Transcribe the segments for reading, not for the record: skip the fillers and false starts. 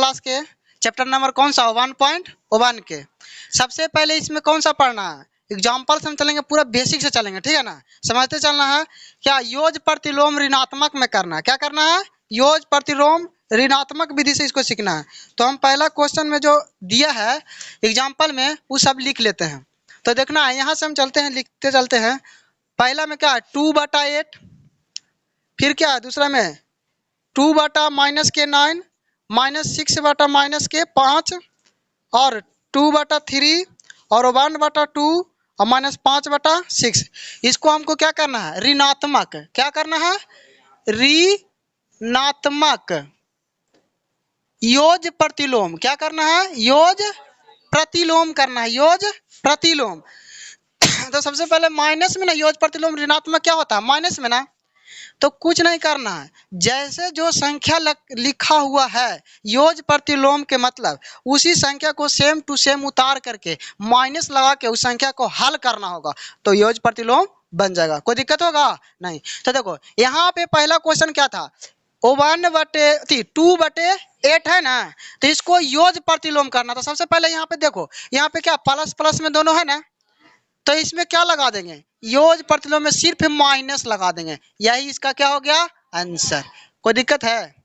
Class के chapter number कौन सा 1.1 के। सबसे पहले इसमें कौन सा पढ़ना है, एग्जाम्पल से हम चलेंगे, पूरा बेसिक से चलेंगे, ठीक है ना, समझते चलना है। क्या योज प्रतिलोम ऋणात्मक में करना है, क्या करना है, योज प्रतिलोम ऋणात्मक विधि से इसको सीखना है। तो हम पहला क्वेश्चन में जो दिया है एग्जाम्पल में वो सब लिख लेते हैं। तो देखना है, यहाँ से हम चलते हैं, लिखते चलते हैं। पहला में क्या है 2/8, फिर क्या है दूसरा में 2/-9 -6/-5 और 2/3 और 1/2 और -5/6। इसको हमको क्या करना है, ऋणात्मक, क्या करना है, ऋणात्मक योज प्रतिलोम, क्या करना है, योज प्रतिलोम करना है, योज प्रतिलोम। तो सबसे पहले माइनस में ना योज प्रतिलोम ऋणात्मक क्या होता है, माइनस में ना, तो कुछ नहीं करना है, जैसे जो संख्या लिखा हुआ है योज प्रतिलोम के मतलब उसी संख्या को सेम टू सेम उतार करके माइनस लगा के उस संख्या को हल करना होगा, तो योज प्रतिलोम बन जाएगा। कोई दिक्कत होगा नहीं। तो देखो यहाँ पे पहला क्वेश्चन क्या था, 2/8 है ना, तो इसको योज प्रतिलोम करना। तो सबसे पहले यहाँ पे देखो, यहाँ पे क्या प्लस प्लस में दोनों है ना, तो इसमें क्या लगा देंगे, योज प्रतिलोम में सिर्फ माइनस लगा देंगे, यही इसका क्या हो गया आंसर। कोई दिक्कत है,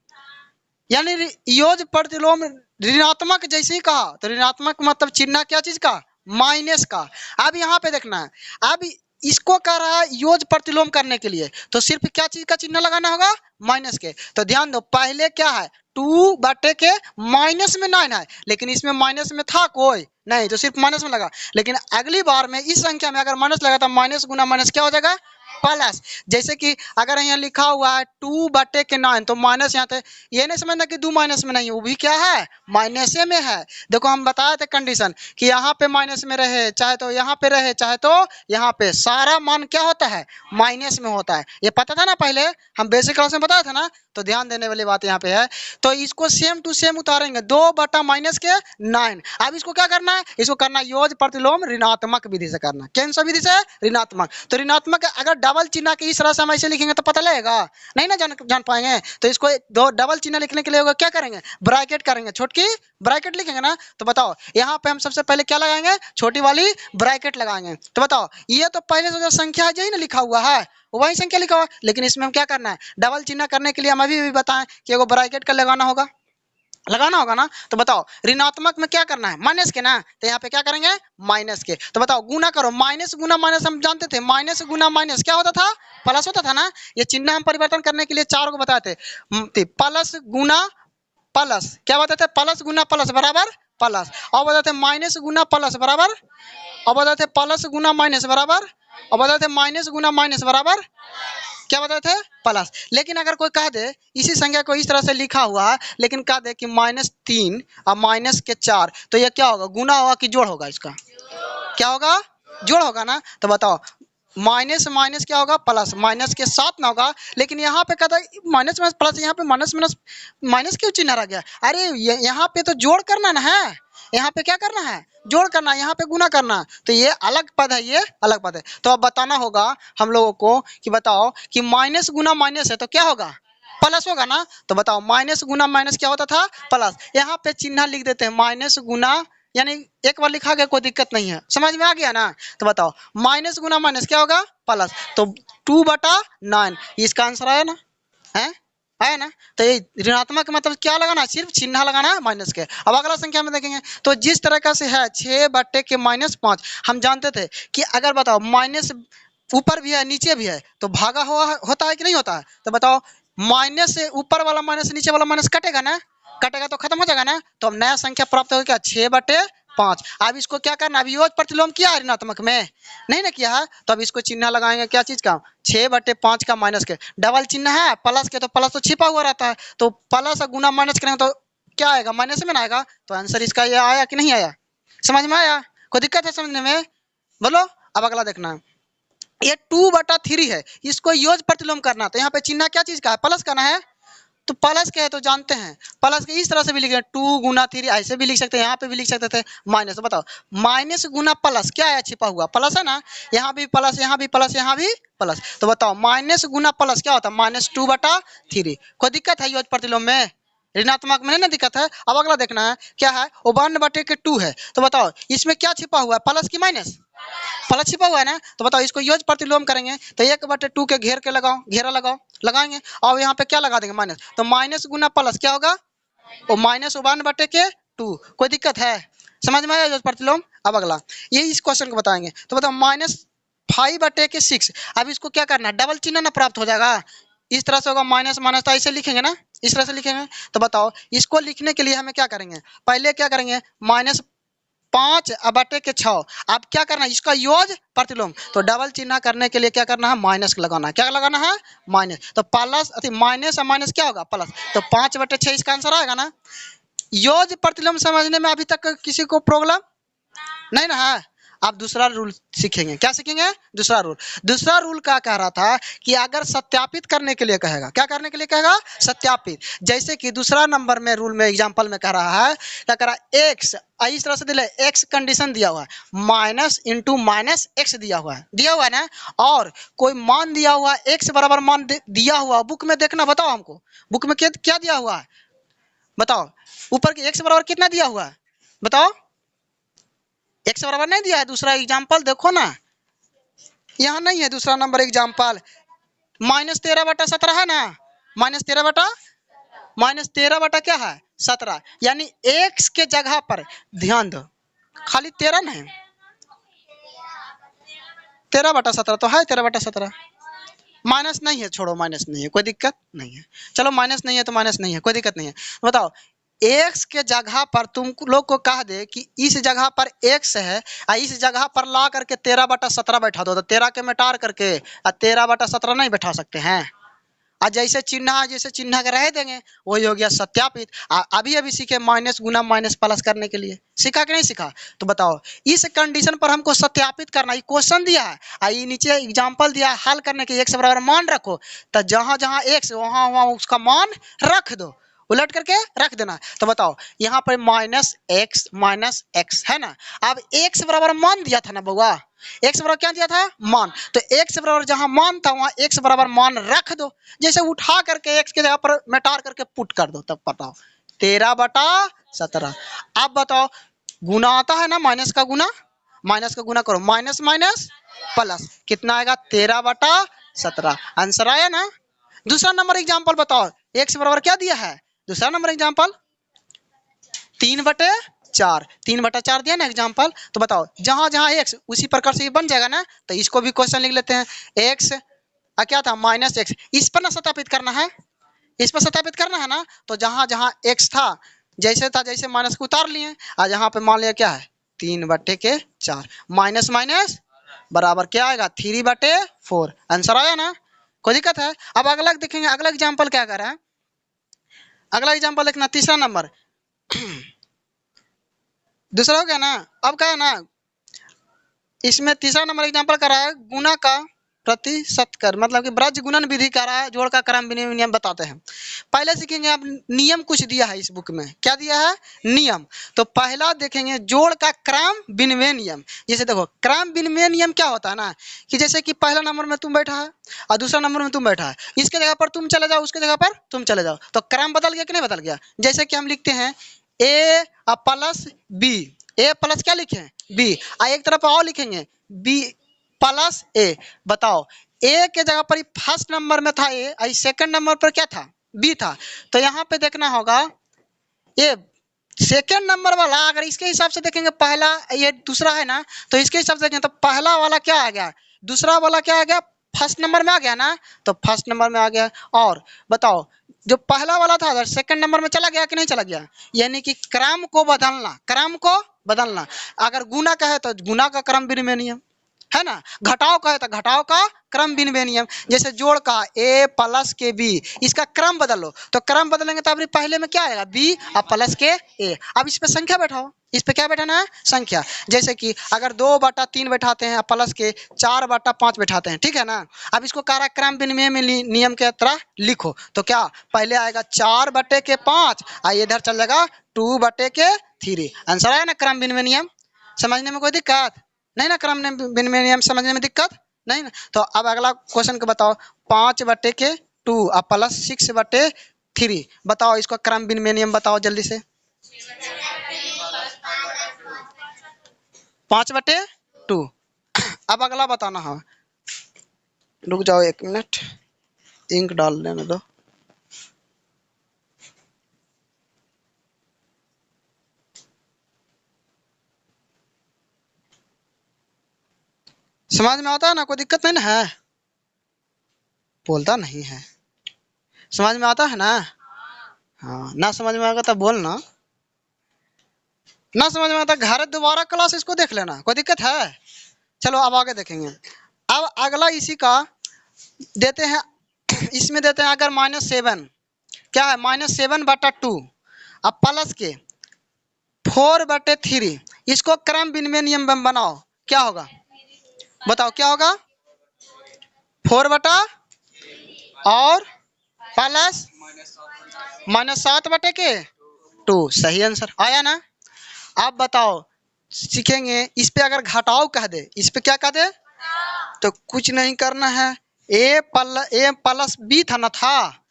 यानी योज प्रतिलोम ऋणात्मक जैसे ही कहा तो ऋणात्मक मतलब चिन्ह क्या चीज का, माइनस का। अब यहाँ पे देखना है, अब इसको कर रहा है योज प्रतिलोम करने के लिए तो सिर्फ क्या चीज का चिन्ह लगाना होगा, माइनस के। तो ध्यान दो, पहले क्या है 2/-9 है, लेकिन इसमें माइनस में था कोई नहीं तो सिर्फ माइनस में लगा। लेकिन अगली बार में इस संख्या में अगर माइनस लगा तो माइनस गुना माइनस क्या हो जाएगा, प्लस। जैसे कि अगर यहाँ लिखा हुआ है 2/9 तो माइनस यहाँ थे, ये नहीं समझना कि 2 माइनस में नहीं, वो भी क्या है, माइनस में है। देखो हम बताए थे कंडीशन कि यहाँ पे माइनस में रहे, चाहे तो यहाँ पे रहे, चाहे तो यहाँ पे, सारा मान क्या होता है, माइनस में होता है। ये पता था ना, पहले हम बेसिक क्लास में बताया था ना, तो ध्यान देने वाली बात यहाँ पे है। तो इसको सेम टू सेम उतारेंगे, 2/-9। अब इसको क्या करना है, इसको करना योज प्रतिलोम ऋणात्मक विधि से करना। कौन सा विधि से, ऋणात्मक। तो ऋणात्मक अगर डबल चिन्ह के इस तरह से हम ऐसे लिखेंगे तो पता लगेगा नहीं ना, जान पाएंगे। तो इसको दो डबल चिन्ह लिखने के लिए होगा क्या करेंगे, ब्रैकेट करेंगे, छोटी ब्रैकेट लिखेंगे ना। तो बताओ यहाँ पे हम सबसे पहले क्या लगाएंगे, छोटी वाली ब्रैकेट लगाएंगे। तो बताओ ये तो पहले से जो संख्या है यही ना लिखा हुआ है, वही संख्या लिखा हुआ, लेकिन इसमें हम क्या करना है, डबल चिन्ह करने के लिए हम अभी भी बताएं कि एगो ब्रैकेट का लगाना होगा ना। तो बताओ ऋणात्मक में क्या करना है, माइनस के ना, तो यहाँ पे क्या करेंगे, माइनस के। तो बताओ गुना करो, माइनस गुना माइनस हम जानते थे, माइनस गुना माइनस क्या होता था, प्लस होता था ना। ये चिन्ह हम परिवर्तन करने के लिए 4 को बताए थे, प्लस गुना प्लस, क्या बताते थे, प्लस गुना प्लस बराबर प्लस, और बताते थे माइनस गुना प्लस बराबर, और बताते थे प्लस गुना माइनस बराबर, और बताते थे माइनस गुना माइनस बराबर क्या बताए थे, प्लस। लेकिन अगर कोई कह दे इसी संख्या को इस तरह से लिखा हुआ है, लेकिन कह दे कि -3 और -4, तो यह क्या होगा, गुना होगा कि जोड़ होगा, इसका क्या होगा, जोड़ होगा ना। तो बताओ माइनस माइनस क्या होगा, प्लस, माइनस के साथ ना होगा। लेकिन यहाँ पे कहता है माइनस माइनस प्लस, यहाँ पे माइनस माइनस माइनस क्यों चिन्ह रह गया, अरे यहाँ पे तो जोड़ करना ना है, यहाँ पे क्या करना है, जोड़ करना है, यहाँ पे गुना करना है। तो ये अलग पद है, ये अलग पद है। तो अब बताना होगा हम लोगों को कि बताओ कि माइनस गुना माइनस है तो क्या होगा, प्लस होगा ना। तो बताओ माइनस गुना माइनस क्या होता था, प्लस। यहाँ पे चिन्ह लिख देते हैं, माइनस गुना, यानी एक बार लिखा गया, कोई दिक्कत नहीं है, समझ में आ गया ना। तो बताओ माइनस गुना माइनस क्या होगा, प्लस। तो 2/9 इसका आंसर आया ना, है ना। तो ये ऋणात्मक मतलब क्या लगाना, सिर्फ चिन्ह लगाना है माइनस के। अब अगला संख्या में देखेंगे तो जिस तरह से है 6/-5, हम जानते थे कि अगर बताओ माइनस ऊपर भी है नीचे भी है तो भागा होता है कि नहीं होता है। तो बताओ माइनस से ऊपर वाला माइनस नीचे वाला माइनस कटेगा ना, कटेगा तो खत्म हो जाएगा ना। तो अब नया संख्या प्राप्त होगा क्या, 6/5। अब इसको क्या करना, अभी योज प्रतिलोम किया है ऋणात्मक में, नहीं ना किया है, तो अब इसको चिन्ह लगाएंगे क्या चीज का, 6/5 का माइनस के, डबल चिन्ह है प्लस के, तो प्लस तो छिपा हुआ रहता है, तो प्लस गुना माइनस करेंगे तो क्या आएगा, माइनस में ना आएगा। तो आंसर इसका ये आया कि नहीं आया, समझ में आया, कोई दिक्कत है समझने में, बोलो। अब अगला देखना, ये 2/3 है, इसको योज प्रतिलोम करना। तो यहाँ पे चिन्ह क्या चीज का है, प्लस करना है। तो प्लस क्या है तो जानते हैं, प्लस के इस तरह से भी लिखे 2 गुना 3, ऐसे भी लिख सकते हैं, यहाँ पे भी लिख सकते थे माइनस। तो बताओ माइनस गुना प्लस क्या है, छिपा हुआ प्लस है ना, यहाँ भी प्लस, यहाँ भी प्लस, यहाँ भी प्लस। तो बताओ माइनस गुना प्लस क्या होता है, -2/3। कोई दिक्कत है योज प्रतिलोम में, ऋणात्मक में नहीं ना दिक्कत है। अब अगला देखना है क्या है, वो 1/2 है। तो बताओ इसमें क्या छिपा हुआ है, प्लस की माइनस, प्लस छिपा हुआ है ना। तो बताओ इसको योग प्रतिलोम करेंगे तो 1/2 के घेर के लगाओ, घेरा लगाओ, लगाएंगे और यहाँ पे क्या लगा देंगे माइनस, तो माइनस गुना प्लस क्या होगा, वो माइनस 1/2। कोई दिक्कत है, समझ में आया योग प्रतिलोम। अब अगला ये इस क्वेश्चन को बताएंगे। तो बताओ -5/6। अब इसको क्या करना है, डबल चिन्ह ना प्राप्त हो जाएगा, इस तरह से होगा माइनस माइनस, तो ऐसे लिखेंगे ना, इस तरह से लिखेंगे। तो बताओ इसको लिखने के लिए हमें क्या करेंगे, पहले क्या करेंगे, -5/6। अब क्या करना है, इसका योग प्रतिलोम, तो डबल चिन्ह करने के लिए क्या करना है, माइनस लगाना है। क्या लगाना है, माइनस। तो प्लस माइनस और माइनस क्या होगा, प्लस। तो 5/6 इसका आंसर आएगा ना। योग प्रतिलोम समझने में अभी तक किसी को प्रॉब्लम नहीं ना है। आप दूसरा रूल सीखेंगे, क्या सीखेंगे, दूसरा रूल। दूसरा रूल क्या कह रहा था कि अगर सत्यापित करने के लिए कहेगा, क्या करने के लिए कहेगा, सत्यापित। जैसे कि दूसरा नंबर में रूल में एग्जांपल में कह रहा है, क्या कह रहा है, एक्स इस तरह से दिया, एक्स कंडीशन दिया हुआ है, माइनस इंटू माइनस एक्स दिया हुआ है ना, और कोई मान दिया हुआ है, एक्स बराबर मान दिया हुआ, बुक में देखना, बताओ हमको बुक में क्या दिया हुआ है, बताओ ऊपर के एक्स बराबर कितना दिया हुआ है, बताओ। एक्स बराबर नहीं दिया है, दूसरा एग्जाम्पल देखो ना, यहाँ नहीं है दूसरा नंबर एग्जाम्पल, -13/17 है ना, -13 क्या है, 17, यानी एक्स के जगह पर ध्यान दो, खाली 13 नहीं, 13/17 तो है, 13/17 माइनस नहीं है, छोड़ो माइनस नहीं है, कोई दिक्कत नहीं है, चलो माइनस नहीं है तो माइनस नहीं है, कोई दिक्कत नहीं है। बताओ एक्स के जगह पर तुम लोग को कह दे कि इस जगह पर एक्स है और इस जगह पर ला करके 13/17 बैठा दो, तो 13 के मिटार करके 13/17 नहीं बैठा सकते हैं। और जैसे चिन्ह के रह देंगे, वही हो गया सत्यापित। अभी अभी सीखे माइनस गुना माइनस प्लस करने के लिए, सीखा कि नहीं सीखा। तो बताओ इस कंडीशन पर हमको सत्यापित करना, ये क्वेश्चन दिया है और ये नीचे एग्जाम्पल दिया है, हल करने के एक्स बराबर मान रखो, तो जहां जहां एक्स वहां वहां उसका मान रख दो, उलट करके रख देना। तो बताओ यहाँ पर -x है ना। अब x बराबर मान दिया था ना बउआ, x बराबर क्या दिया था, मान। तो x बराबर जहां मान था वहां x बराबर मान रख दो, जैसे उठा करके x के जगह पर मिटार करके पुट कर दो, तब बताओ 13/17। अब बताओ गुना आता है ना, माइनस का गुना करो, माइनस माइनस प्लस, कितना आएगा 13/17, आंसर आया ना। दूसरा नंबर एग्जाम्पल बताओ, x बराबर क्या दिया है, दूसरा नंबर एग्जाम्पल 3/4 दिया ना एग्जाम्पल। तो बताओ जहां जहां एक्स उसी प्रकार से ये बन जाएगा ना। तो इसको भी क्वेश्चन लिख लेते हैं, एक्स क्या था -x, इस पर ना सत्यापित करना है, इस पर सत्यापित करना है ना। तो जहां जहां एक्स था जैसे माइनस को उतार लिए, और यहाँ पे मान लिया क्या है 3/4, माइनस माइनस बराबर क्या आएगा 3/4, आंसर आया ना, कोई दिक्कत है। अब अगला देखेंगे, अगला एग्जाम्पल क्या कर रहा है, अगला एग्जाम्पल देखना, तीसरा नंबर दूसरा हो गया ना। अब क्या है ना, इसमें तीसरा नंबर एग्जाम्पल कर रहा है गुना का प्रतिशत कर, मतलब कि ब्रज गुणन विधि कर रहा है, जोड़ का क्रम विनिमय नियम बताते हैं। पहले सीखेंगे, आप नियम कुछ दिया है इस बुक में, क्या दिया है, नियम। तो पहला देखेंगे जोड़ का क्रम विनिमय नियम। जैसे देखो क्रम विनिमय नियम क्या होता है ना, कि जैसे कि पहला नंबर में तुम बैठा है और दूसरा नंबर में तुम बैठा है, इसके जगह पर तुम चले जाओ, उसके जगह पर तुम चले जाओ, तो क्रम बदल गया कि नहीं बदल गया। जैसे कि हम लिखते हैं ए प्लस बी, ए प्लस क्या लिखे बी, एक तरफ और लिखेंगे बी प्लस ए। बताओ ए के जगह पर फर्स्ट नंबर में था ए, और सेकंड नंबर पर क्या था, बी था। तो यहाँ पे देखना होगा ये सेकंड नंबर वाला, अगर इसके हिसाब से देखेंगे पहला ये दूसरा है ना, तो इसके हिसाब से देखें तो पहला वाला क्या आ गया, दूसरा वाला क्या आ गया, फर्स्ट नंबर में आ गया ना, तो फर्स्ट नंबर में आ गया। और बताओ जो पहला वाला था अगर सेकंड नंबर में चला गया कि नहीं चला गया, यानी कि क्रम को बदलना। अगर गुना का है तो गुना का क्रम विनिमय नियम है ना, घटाव का है तो घटाव का क्रम विनिमय नियम। जैसे जोड़ का ए प्लस के बी, इसका क्रम बदलो, तो क्रम बदलेंगे तो अभी पहले में क्या आएगा बी और प्लस के ए। अब इस पे संख्या बैठाओ, इस पे क्या बैठाना है, संख्या। जैसे कि अगर 2/3 बैठाते हैं प्लस के 4/5 बैठाते हैं, ठीक है ना। अब इसको क्रम विनिमय में नियम के तरह लिखो, तो क्या पहले आएगा 4/5 और इधर चल जाएगा 2/3, आंसर आया ना क्रम विनिमय नियम। समझने में कोई दिक्कत नहीं ना, क्रम विनिमय नियम समझने में दिक्कत नहीं ना। तो अब अगला क्वेश्चन को बताओ, 5/2 और प्लस 6/2 3। बताओ इसको क्रम भिन्न नियम बताओ जल्दी से। 5/2। अब अगला बताना है। रुक जाओ 1 मिनट, इंक डाल लेने दो। समझ में आता है ना, कोई दिक्कत नहीं ना है? बोलता नहीं है। समझ में आता है ना? हाँ, ना समझ में आएगा तो बोलना। ना समझ में आता घर दोबारा क्लास इसको देख लेना, कोई दिक्कत है? चलो अब आगे देखेंगे। अब अगला इसी का देते हैं, इसमें देते हैं अगर -7 क्या है, -7/2 अब प्लस के 4/3, इसको क्रम भिन्न नियम में बनाओ, क्या होगा बताओ क्या होगा? 4 बटा और प्लस -7/2। सही आंसर आया ना? आप बताओ, सीखेंगे इस पे अगर घटाओ कह दे, इस पे क्या कह दे तो कुछ नहीं करना है। ए प्लस बी था ना, था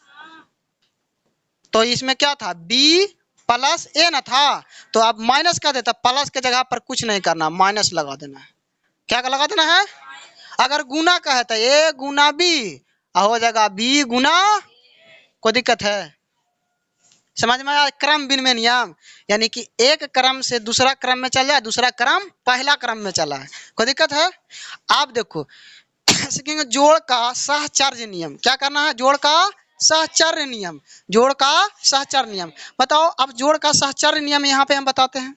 तो इसमें क्या था, बी प्लस ए ना था, तो आप माइनस कर देता, प्लस के जगह पर कुछ नहीं करना, माइनस लगा देना है। क्या लगा देना है? अगर गुना कहे तो ए गुना बी हो जाएगा बी गुना, कोई दिक्कत है? समझ में आया? क्रम भिन्न नियम, यानी कि एक क्रम से दूसरा क्रम में चल जाए, दूसरा क्रम पहला क्रम में चला है, कोई दिक्कत है? आप देखो सीखेंगे जोड़ का सहचर्य नियम, क्या करना है? जोड़ का सहचर्य नियम, जोड़ का सहचर्य नियम बताओ। अब जोड़ का सहचर्य नियम यहाँ पे हम बताते हैं,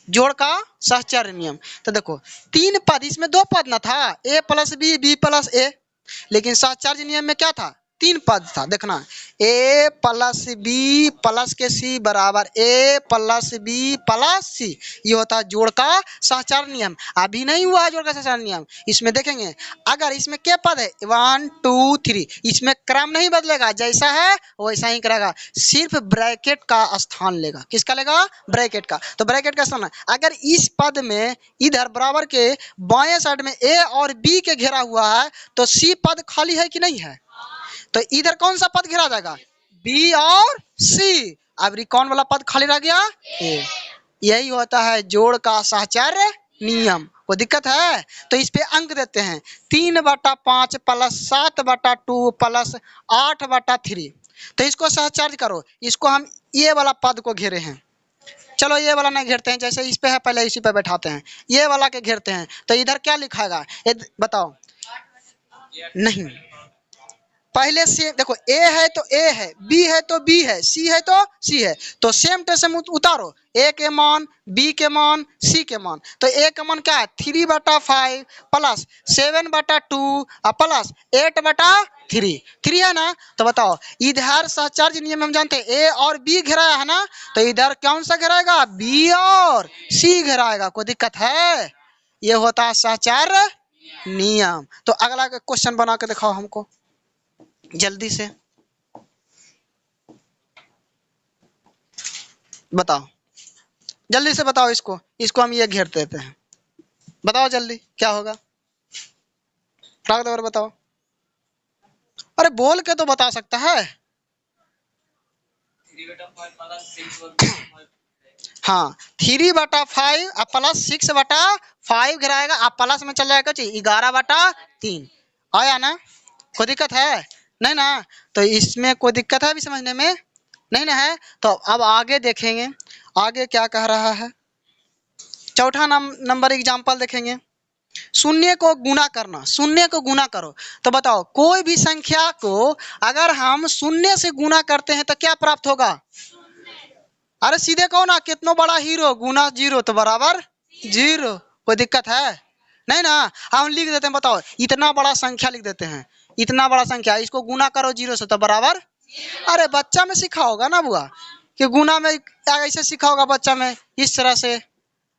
जोड़ का सहचर्य नियम। तो देखो 3 पद, इसमें 2 पद ना था, ए प्लस बी, बी प्लस ए, लेकिन सहचर्य नियम में क्या था, 3 पद था। देखना ए प्लस बी प्लस के सी बराबर ए प्लस बी प्लस सी, ये होता है जोड़ का सहचर्य नियम। अभी नहीं हुआ है जोड़ का सहचर्य नियम, इसमें देखेंगे अगर इसमें क्या पद है 1 2 3, इसमें क्रम नहीं बदलेगा, जैसा है वैसा ही करेगा, सिर्फ ब्रैकेट का स्थान लेगा। किसका लेगा? ब्रैकेट का। तो ब्रैकेट का स्थान अगर इस पद में इधर बराबर के बाएं साइड में ए और बी के घेरा हुआ है, तो सी पद खाली है कि नहीं है? तो इधर कौन सा पद घेरा जाएगा? बी और सी। अब कौन वाला पद खाली रह गया? ए। यही होता है जोड़ का सहचर्य नियम। कोई दिक्कत है? तो इस पे अंक देते हैं 3/5 प्लस 7/2 प्लस 8/3। तो इसको सहचर्य करो, इसको हम ये वाला पद को घेरे हैं। चलो ये वाला नहीं घेरते हैं, जैसे इस पे है पहले इसी पे बैठाते हैं, ये वाला के घेरते हैं। तो इधर क्या लिखाएगा बताओ? नहीं, पहले से देखो, ए है तो ए है, बी है तो बी है, सी है तो सी है, तो सेम टू सेम उतारो, ए के मान, बी के मान, सी के मान। तो ए का मान क्या है 3/5 प्लस 7/2 प्लस 8/3, 3 है ना? तो बताओ इधर सहचर्य नियम हम जानते हैं ए और बी घेराया है ना, तो इधर कौन सा घेराएगा? बी और सी घेराएगा। कोई दिक्कत है? ये होता है सहचर्य नियम। तो अगला क्वेश्चन बना के दिखाओ हमको जल्दी से, बताओ जल्दी से बताओ। इसको हम ये घेर देते हैं, बताओ जल्दी क्या होगा, फटाक बताओ। अरे बोल के तो बता सकता है। हाँ 3/5 प्लस 6/5 गिराएगा, आप प्लस में चल जाएगा 11/3। आया ना? कोई दिक्कत है? नहीं ना? तो इसमें कोई दिक्कत है अभी समझने में? नहीं ना है? तो अब आगे देखेंगे, आगे क्या कह रहा है। चौथा नंबर एग्जाम्पल देखेंगे, शून्य को गुना करना। शून्य को गुना करो, तो बताओ कोई भी संख्या को अगर हम शून्य से गुना करते हैं तो क्या प्राप्त होगा? अरे सीधे कहो ना, कितना बड़ा हीरो गुना 0 तो बराबर 0। कोई दिक्कत है? नहीं ना? हम लिख देते हैं, बताओ इतना बड़ा संख्या लिख देते हैं, इतना बड़ा संख्या, इसको गुना करो 0 से तो बराबर। अरे बच्चा में सीखा होगा ना बुआ, कि गुना में ऐसे सीखा होगा बच्चा में, इस तरह से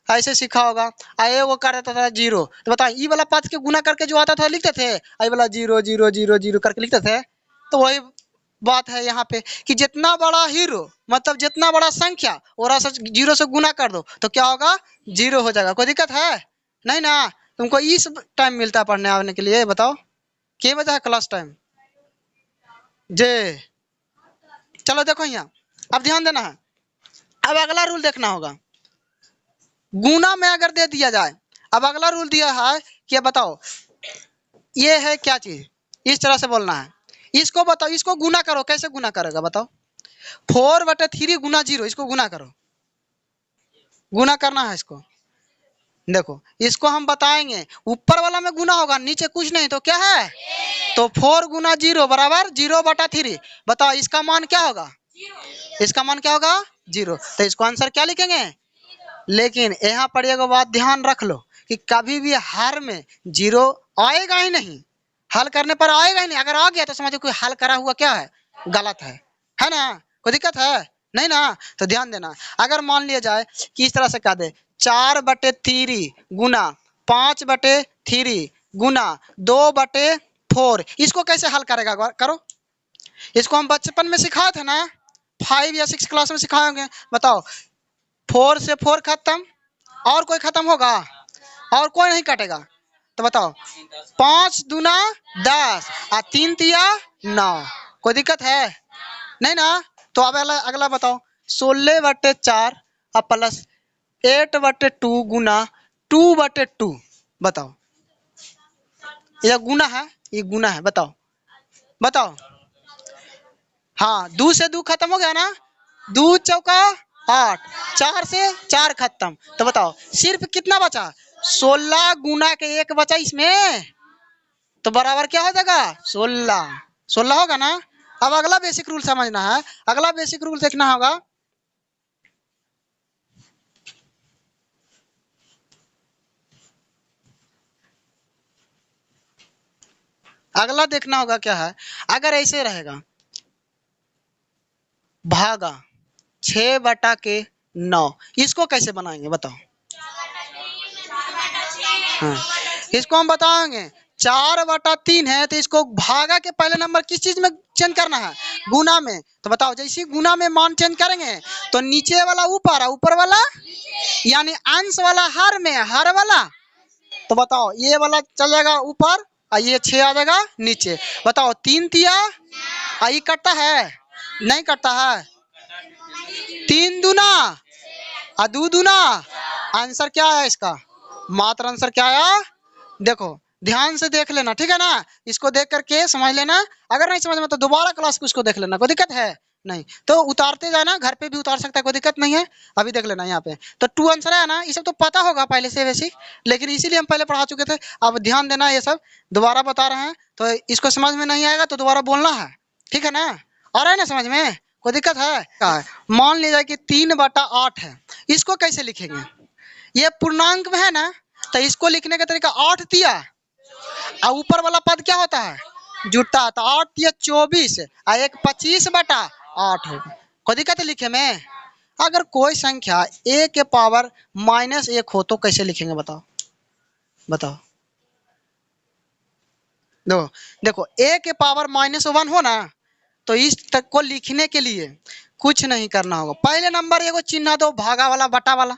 ऐसे सीखा होगा। आए वो कर देता था 0, तो बताओ ई वाला पद के गुना करके जो आता था लिखते थे, आई वाला 0 0 0 0 करके लिखते थे। तो वही बात है यहाँ पे कि जितना बड़ा हीरो मतलब जितना बड़ा संख्या और 0 से गुना कर दो तो क्या होगा? 0 हो जाएगा। कोई दिक्कत है? नहीं ना? तुमको इस टाइम मिलता है पढ़ने आने के लिए, बताओ क्या बता है क्लास टाइम? जे चलो देखो यहाँ, अब ध्यान देना है। अब अगला रूल देखना होगा, गुना में अगर दे दिया जाए। अब अगला रूल दिया है कि बताओ ये है क्या चीज, इस तरह से बोलना है। इसको बताओ, इसको गुना करो, कैसे गुना करेगा बताओ। 4/3 गुना 0, इसको गुना करो, गुना करना है इसको। देखो इसको हम बताएंगे, ऊपर वाला में गुना होगा, नीचे कुछ नहीं तो क्या है, तो 4 गुना 0 बराबर 0/3। बताओ इसका मान क्या होगा, इसका मान क्या होगा 0। तो इसको आंसर क्या लिखेंगे। लेकिन यहाँ पर एक बात ध्यान रख लो कि कभी भी हर में 0 आएगा ही नहीं, हल करने पर आएगा ही नहीं। अगर आ गया तो समझो कोई हल करा हुआ क्या है, गलत है ना, कोई दिक्कत है नहीं ना। तो ध्यान देना, अगर मान लिया जाए कि इस तरह से कह दे 4/3 गुना 5/3 गुना 2/4, इसको कैसे हल करेगा करो। इसको हम बचपन में सिखाए थे ना, 5 या 6 क्लास में सिखाए होंगे। बताओ 4 से 4 खत्म, और कोई खत्म होगा, और कोई नहीं कटेगा। तो बताओ 5 दूना 10 और 3 तिया 9, कोई दिक्कत है नहीं ना। तो अब अगला बताओ 16/4 और प्लस 8/2 गुना 2/2। बताओ ये गुना है, ये गुना है, बताओ बताओ। हाँ 2 से 2 खत्म हो गया ना, 2 चौका 8, 4 से 4 खत्म। तो बताओ सिर्फ कितना बचा, 16 गुना के 1 बचा इसमें, तो बराबर क्या हो जाएगा 16 होगा ना। अब अगला बेसिक रूल समझना है, अगला बेसिक रूल देखना होगा। अगला देखना होगा क्या है, अगर ऐसे रहेगा भागा 6/9, इसको कैसे बनाएंगे बताओ। हाँ इसको हम बताएंगे 4/3 है, तो इसको भागा के पहले नंबर किस चीज में चेंज करना है, गुना में। तो बताओ जैसे गुना में मान चेंज करेंगे तो नीचे वाला ऊपर, ऊपर वाला यानी अंश वाला हर में, हर वाला। तो बताओ ये वाला चल जाएगा ऊपर और ये 6 आ जाएगा नीचे। बताओ 3 तिया आई कटता है, नहीं कटता है, 3 दूना और 2 दूना। आंसर क्या है इसका, मात्र आंसर क्या आया, देखो ध्यान से देख लेना, ठीक है ना। इसको देख करके समझ लेना, अगर नहीं समझ में तो दोबारा क्लास को इसको देख लेना, कोई दिक्कत है नहीं। तो उतारते जाना, घर पे भी उतार सकता है, कोई दिक्कत नहीं है। अभी देख लेना यहाँ पे तो 2 आंसर है ना, ये सब तो पता होगा पहले से बेसिक, लेकिन इसीलिए हम पहले पढ़ा चुके थे। अब ध्यान देना, ये सब दोबारा बता रहे हैं, तो इसको समझ में नहीं आएगा तो दोबारा बोलना है, ठीक है ना। आ रहा है ना समझ में, कोई दिक्कत है। मान लीजिए कि 3/8 है, इसको कैसे लिखेंगे, ये पूर्णांक में है ना, तो इसको लिखने का तरीका 8 तिया और ऊपर वाला पद क्या होता है जुटा, तो 8 तिया 24 और 1 25/8 होगा। कोई दिक्कत है लिखे में। अगर कोई संख्या a के पावर -1 हो तो कैसे लिखेंगे बताओ, बताओ। देखो देखो a के पावर -1 हो ना, तो इस तक को लिखने के लिए कुछ नहीं करना होगा। पहले नंबर एगो चिन्ह दो भागा वाला बटा वाला,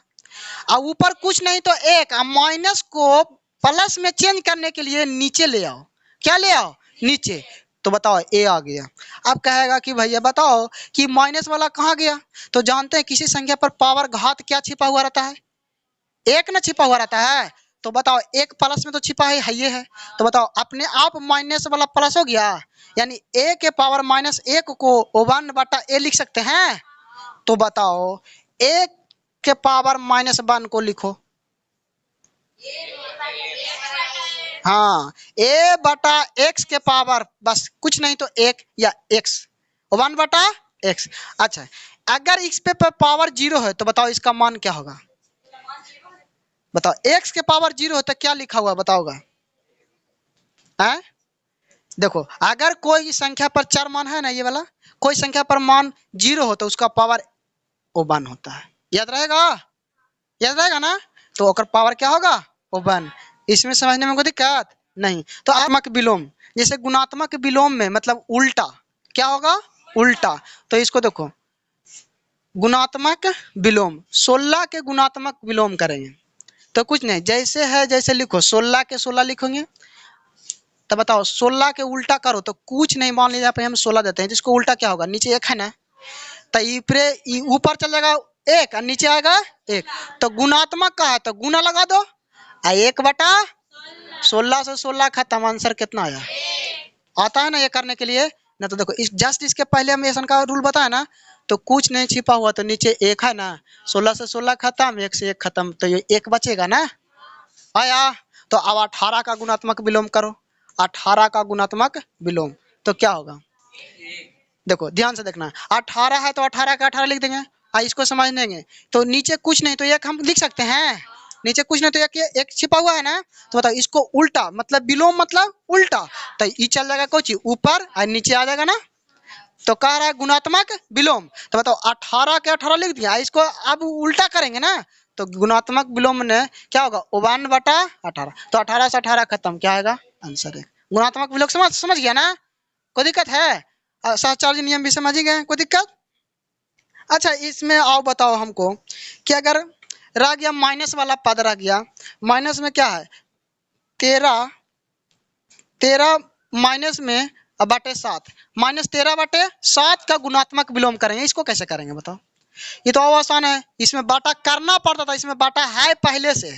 और ऊपर कुछ नहीं तो 1, माइनस को प्लस में चेंज करने के लिए नीचे ले आओ, क्या ले आओ नीचे। तो बताओ ए आ गया। अब कहेगा कि भैया बताओ कि माइनस वाला कहाँ गया, तो जानते हैं किसी संख्या पर पावर घात क्या छिपा हुआ रहता है, 1 ना छिपा हुआ रहता है। तो बताओ 1 प्लस में तो छिपा है ये है, तो बताओ अपने आप माइनस वाला प्लस हो गया, यानी a के पावर -1 को 1/a लिख सकते हैं। तो बताओ a के पावर -1 को लिखो, हाँ a/x के पावर, बस कुछ नहीं तो 1 या x 1/x। अच्छा अगर x पे पावर 0 है तो बताओ इसका मान क्या होगा, बताओ x के पावर 0 है तो क्या लिखा हुआ बताओगा है। देखो अगर कोई संख्या पर चर मान है ना, ये वाला कोई संख्या पर मान 0 हो तो उसका पावर 1 होता है, याद रहेगा, याद रहेगा ना। तो ओकर पावर क्या होगा 1, इसमें समझने में कोई दिक्कत नहीं। तो आत्मक विलोम, जैसे गुणात्मक विलोम में मतलब उल्टा क्या होगा, उल्टा। तो इसको देखो गुणात्मक विलोम, 16 के गुणात्मक विलोम करेंगे तो कुछ नहीं, जैसे है जैसे लिखो, 16 के 16 लिखेंगे। तो बताओ 16 के उल्टा करो तो कुछ नहीं, मान लीजिए यहाँ पे हम 16 देते हैं, जिसको उल्टा क्या होगा, नीचे 1 है ना, तो ऊपर चल जाएगा 1 और नीचे आएगा 1। तो गुणात्मक का है तो गुना लगा दो, 1/16 से 16 खत्म। आंसर कितना आया? आता है ना ये करने के लिए ना। तो देखो इसके पहले हम एसन का रूल बताया ना, तो कुछ नहीं छिपा हुआ, तो नीचे 1 है ना, 16 से 16 खत्म, 1 से 1 खत्म, तो ये 1 बचेगा ना। आया? तो अब 18 का गुणात्मक विलोम करो। 18 का गुणात्मक विलोम तो क्या होगा? देखो ध्यान से देखना, 18 है तो 18 का 18 लिख देंगे। इसको समझ लेंगे तो नीचे कुछ नहीं तो 1 हम लिख सकते हैं। नीचे कुछ नहीं तो 1 छिपा हुआ है ना। तो बताओ इसको उल्टा मतलब विलोम मतलब उल्टा, तो ये चल जाएगा कुछ ऊपर और नीचे आ जाएगा ना। तो कह रहा है गुणात्मक विलोम। तो बताओ 18 के 18 लिख दिया, इसको अब उल्टा करेंगे ना, तो गुणात्मक विलोम ने क्या होगा? 51/18। तो 18 से 18 खत्म, क्या आएगा? आंसर है गुणात्मक विलोम। समझ गया ना? कोई दिक्कत है? सहचार्य नियम भी समझ गए, कोई दिक्कत? अच्छा इसमें आओ बताओ हमको कि अगर रह गया माइनस वाला पद रह गया, माइनस में क्या है? 13 माइनस में बटे 7, -13/7 का गुणात्मक विलोम करेंगे। इसको कैसे करेंगे बताओ? ये तो आसान है, इसमें बाटा करना पड़ता था, इसमें बाटा है पहले से।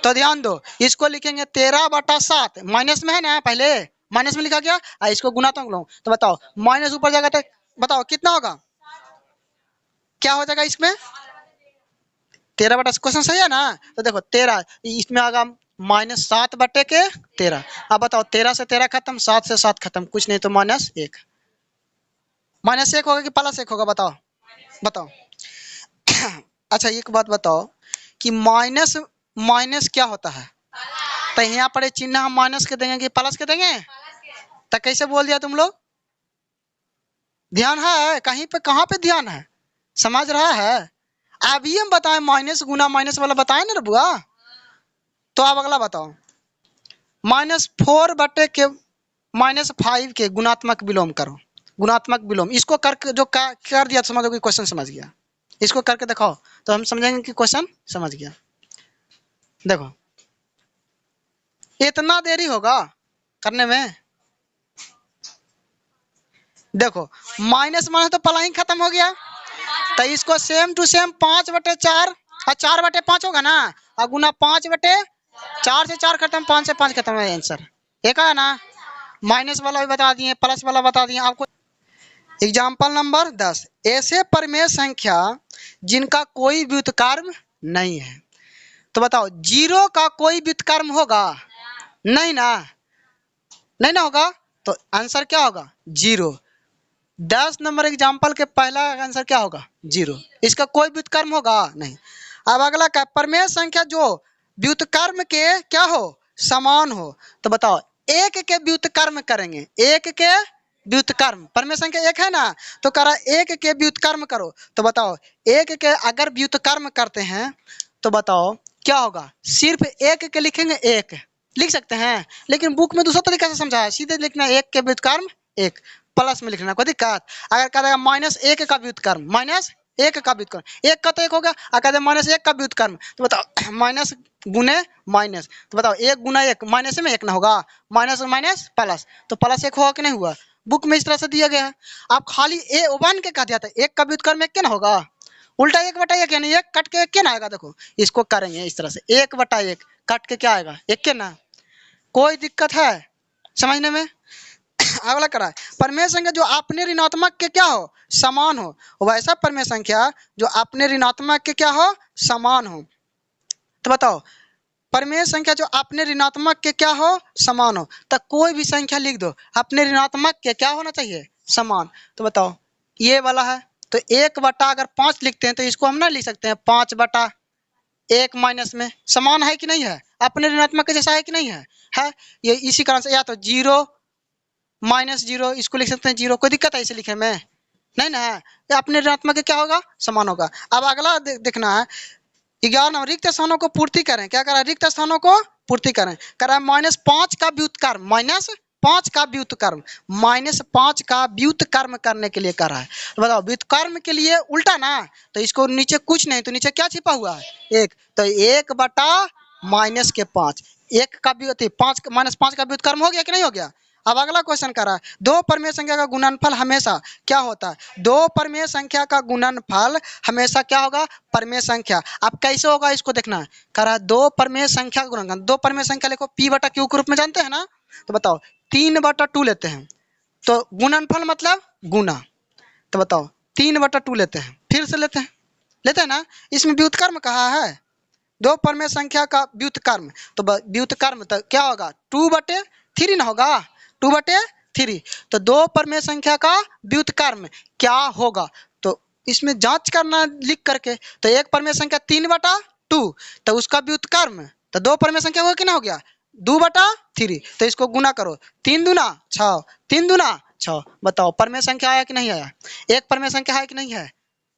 तो ध्यान दो, इसको लिखेंगे 13/7, माइनस में है ना, पहले माइनस में लिखा गया, इसको गुणात्मक विलोम। तो बताओ माइनस ऊपर जाएगा तो बताओ कितना होगा? क्या हो जाएगा इसमें? 13/, क्वेश्चन सही है ना? तो देखो 13 इसमें आएगा -7/13। अब बताओ 13 से 13 खत्म, 7 से 7 खत्म, कुछ नहीं तो -1। -1 होगा कि +1 होगा? बताओ बताओ। अच्छा एक बात बताओ कि माइनस माइनस क्या होता है? तो यहाँ पर चिन्ह हम माइनस के देंगे कि प्लस के देंगे? तो कैसे बोल दिया तुम लोग? ध्यान है कहीं पे? कहाँ पे ध्यान है? समझ रहा है? अभी हम बताएं माइनस गुना माइनस वाला बताएं ना बुआ। तो अब अगला बताओ, -4/5 के गुणात्मक विलोम करो। गुणात्मक विलोम इसको करके जो कर दिया समझो कि क्वेश्चन समझ गया। इसको करके दिखाओ तो हम समझेंगे कि क्वेश्चन समझ गया। देखो इतना देरी होगा करने में? देखो माइनस माइनस तो पला ही खत्म हो गया, तो इसको सेम टू सेम 5/4 और 4/5 होगा ना, और गुना 5/4 से 4 खत्म, 5 से 5 खत्म है। आंसर एक है ना। माइनस वाला भी बता दिए, प्लस वाला बता दिए आपको। एग्जाम्पल नंबर 10, ऐसे परिमेय संख्या जिनका कोई व्युत्क्रम नहीं है। तो बताओ 0 का कोई व्युत्क्रम होगा? नहीं ना, नहीं ना होगा, तो आंसर क्या होगा? 0। 10 नंबर एग्जाम्पल के पहला आंसर क्या होगा? 0। इसका कोई व्युत्क्रम होगा? नहीं। अब अगला क्या? परिमेय संख्या जो व्युत्क्रम के क्या हो? समान हो। तो बताओ 1 के व्युत्क्रम करेंगे, 1 के व्युत्क्रम, परिमेय संख्या 1 है ना, तो कह रहा 1 के व्युत्क्रम करो। तो बताओ 1 के अगर व्युत्क्रम करते हैं तो बताओ क्या होगा? सिर्फ 1 के लिखेंगे, 1 लिख सकते हैं, लेकिन बुक में दूसरा तरीका से समझा है, सीधे लिखना 1 के व्युत्क्रम 1, प्लस में लिखना, कोई दिक्कत? अगर कह देगा -1 का व्युत्क्रम, -1 का व्युत्क्रम, 1 का तो 1 हो गया, अगर कह -1 का व्युत्क्रम, तो बताओ माइनस गुने माइनस, तो बताओ 1 गुना 1 माइनस में 1 ना होगा, माइनस माइनस प्लस, तो +1 होगा कि नहीं हुआ? बुक में इस तरह से दिया गया है। आप खाली A1 के कह दिया था, 1 का व्युत्क्रम 1 के ना होगा, उल्टा 1/1 यानी 1 कट के 1 के ना आएगा। देखो इसको करेंगे इस तरह से, 1/1 कट के क्या आएगा? 1 के ना। कोई दिक्कत है समझने में? अगला करा परिमेय संख्या जो अपने ऋणात्मक के क्या हो? समान हो, वैसा परिमेय संख्या जो अपने ऋणात्मक के क्या हो? समान हो। तो बताओ परिमेय संख्या जो अपने ऋणात्मक के क्या हो? समान हो, तो कोई भी संख्या लिख दो, अपने ऋणात्मक के क्या होना चाहिए? समान। तो बताओ ये वाला है, तो 1/5 लिखते हैं, तो इसको हम ना लिख सकते हैं 5/1 माइनस में, समान है कि नहीं है? अपने ऋणात्मक के जैसा है कि नहीं है? है। ये इसी कारण से या तो 0 -0 इसको लिख सकते हैं 0, कोई दिक्कत है इसे लिखने में? नहीं ना है, ये अपने ऋणात्मक के क्या होगा? समान होगा। अब अगला देखना है 11 नंबर, रिक्त स्थानों को पूर्ति करें। क्या करा? रिक्त स्थानों को पूर्ति करें। करा -5 का व्युत्क्रम, -5 का व्युत्क्रम, -5 का व्युत्क्रम करने के लिए कर रहा है। तो बताओ व्युत्क्रम के लिए उल्टा ना, तो इसको नीचे कुछ नहीं, तो नीचे क्या छिपा हुआ है? 1, तो 1/-5, 1 का -5 का व्युत्क्रम हो गया कि नहीं हो गया? अब अगला क्वेश्चन कर रहा है, दो परमेय संख्या का गुणनफल हमेशा क्या होता है? दो परमेय संख्या का गुणनफल हमेशा क्या होगा? परमेय संख्या। अब कैसे होगा इसको देखना है। कह रहा है दो परमेय संख्या का गुणनफल, दो परमेय संख्या लिखो P बटा Q के रूप में जानते हैं ना, तो बताओ 3/2 लेते हैं, तो गुणनफल मतलब गुना, तो बताओ 3/2 लेते हैं, फिर से लेते हैं ना, इसमें व्युत्क्रम कहा है, दो परमेय संख्या का व्युत्क्रम, तो व्युत्क्रम तो क्या होगा? 2/3 ना होगा, 2/3, तो दो परमेय संख्या का व्युत्क्रम क्या होगा? तो इसमें जांच करना लिख करके, तो एक परमेय संख्या 3/2, तो उसका व्युत्क्रम, तो दो परमेय संख्या हो कि ना हो गया 2/3, तो इसको गुना करो, 3 दूना 6, 3 दूना 6, बताओ परमेय संख्या आया कि नहीं आया? एक परमेय संख्या है कि नहीं है?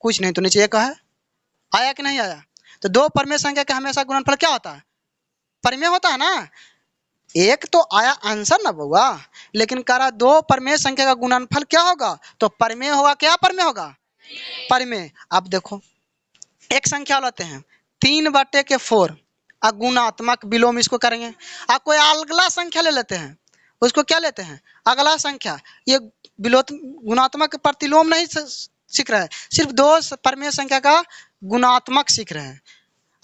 कुछ नहीं, तो नीचे एक है, आया कि नहीं आया? तो दो परमेय संख्या का हमेशा गुणनफल क्या होता है? परमेय होता है ना। एक तो आया आंसर ना बउआ, लेकिन कह रहा दो परमेय संख्या का गुणनफल क्या होगा? तो परमेय होगा, क्या परमेय होगा? परमेय। अब देखो एक संख्या लेते हैं 3/4, गुणात्मक विलोम इसको करेंगे। अब कोई अगला संख्या ले लेते हैं, उसको क्या लेते हैं? अगला संख्या। ये गुणात्मक प्रतिलोम नहीं सीख रहे हैं, सिर्फ दो परमेय संख्या का गुणात्मक सीख रहे हैं।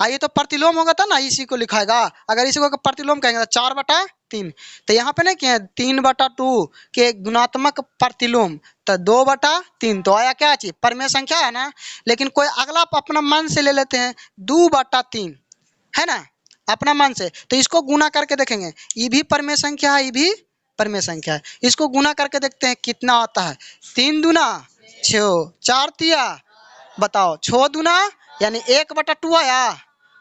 आइए तो प्रतिलोम होगा था ना, इसी को लिखाएगा। अगर इसी को प्रतिलोम कहेंगे तो 4/3, तो यहाँ पे नहीं किया 3/2 के गुणात्मक प्रतिलोम, तो 2/3, तो आया क्या चीज? परमेय संख्या है ना। लेकिन कोई अगला अपना मन से ले लेते हैं 2/3, है ना, अपना मन से, तो इसको गुना करके देखेंगे, ये भी परमेय संख्या है, ये भी परमेय संख्या है। इसको गुना करके देखते हैं कितना आता है। 3 दूना 6, 4 तिया बताओ 6 दूना यानी 1/2 आया,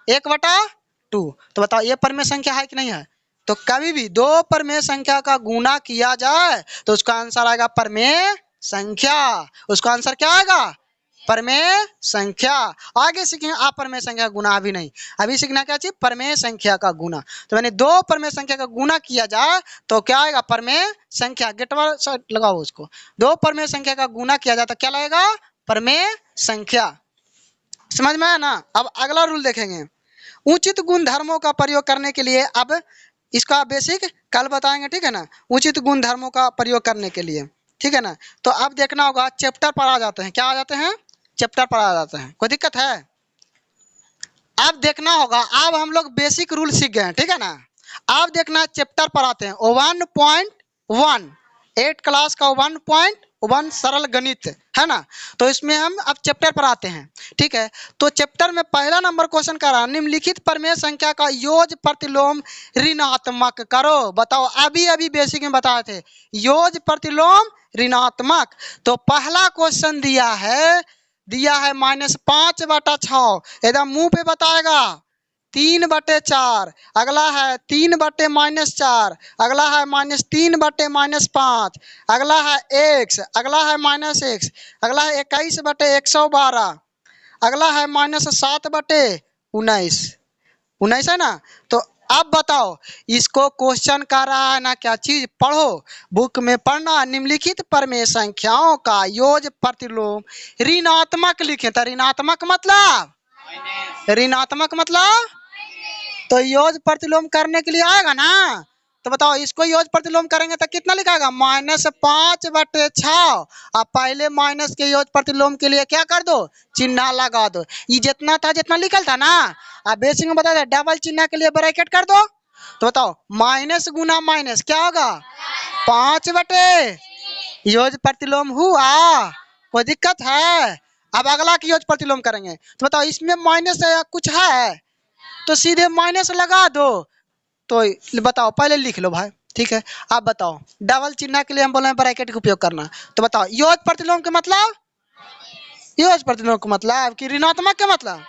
1/2, तो बताओ ये परमेय संख्या है कि नहीं है? तो कभी भी दो परमेय संख्या का गुना किया जाए तो उसका आंसर आएगा परमेय संख्या। उसका आंसर क्या आएगा? परमेय संख्या। आगे सीखेंगे अपरमेय संख्या का गुना, अभी नहीं, अभी सीखना क्या चाहिए? परमेय संख्या का गुना। तो मैंने दो परमेय संख्या का गुना किया जाए तो क्या आएगा? परमेय संख्या। गेटवा लगाओ उसको, दो परमेय संख्या का गुना किया जाए तो क्या लगेगा? परमेय संख्या। समझ में आया ना। अब अगला रूल देखेंगे, उचित गुण धर्मों का प्रयोग करने के लिए। अब इसका बेसिक कल बताएंगे, ठीक है ना, उचित गुण धर्मों का प्रयोग करने के लिए, ठीक है ना। तो अब देखना होगा, चैप्टर पर आ जाते हैं, क्या आ जाते हैं? चैप्टर पर आ जाते हैं। कोई दिक्कत है? अब देखना होगा, अब हम लोग बेसिक रूल सीख गए हैं, ठीक है ना। अब देखना चैप्टर पर आते हैं, 1.1 8 क्लास का 1.1 सरल गणित, है ना। तो इसमें हम अब चैप्टर पर आते हैं, ठीक है। तो चैप्टर में पहला नंबर क्वेश्चन कर रहा, निम्नलिखित परमेय संख्या का योग प्रतिलोम ऋणात्मक करो। बताओ, अभी अभी बेसिक में बताए थे योग प्रतिलोम ऋणात्मक। तो पहला क्वेश्चन दिया है -5/6, एकदम मुंह पे बताएगा 3/4। अगला है 3/-4, अगला है -3/-5, अगला है x, अगला है -x, अगला है 21/112, अगला है -7/19, 19 है ना। तो अब बताओ, इसको क्वेश्चन कर रहा है ना, क्या चीज? पढ़ो, बुक में पढ़ना। निम्नलिखित परमेय संख्याओं का योग प्रतिलोम ऋणात्मक लिखे। तो ऋणात्मक मतलब, ऋणात्मक मतलब, तो योग प्रतिलोम करने के लिए आएगा ना। तो बताओ, इसको योग प्रतिलोम करेंगे तो कितना लिखाएगा? -5/6। अब पहले माइनस के योग प्रतिलोम के लिए क्या कर दो? चिन्ह लगा दो। ये जितना था जितना लिखल था ना, अब बेसिक में बता दे, डबल चिन्ह के लिए ब्रैकेट कर दो। तो बताओ, माइनस गुना माइनस क्या होगा? 5/, योग प्रतिलोम हुआ। कोई दिक्कत है? अब अगला की योग प्रतिलोम करेंगे, तो बताओ इसमें माइनस कुछ है तो सीधे माइनस लगा दो। तो बताओ, पहले लिख लो भाई, ठीक है। आप बताओ, डबल चिन्ह के लिए हम बोले हैं ब्रैकेट का उपयोग करना। तो बताओ, योग प्रतिलोम का मतलब, योग प्रतिलोम का मतलब कि ऋणात्मक का मतलब।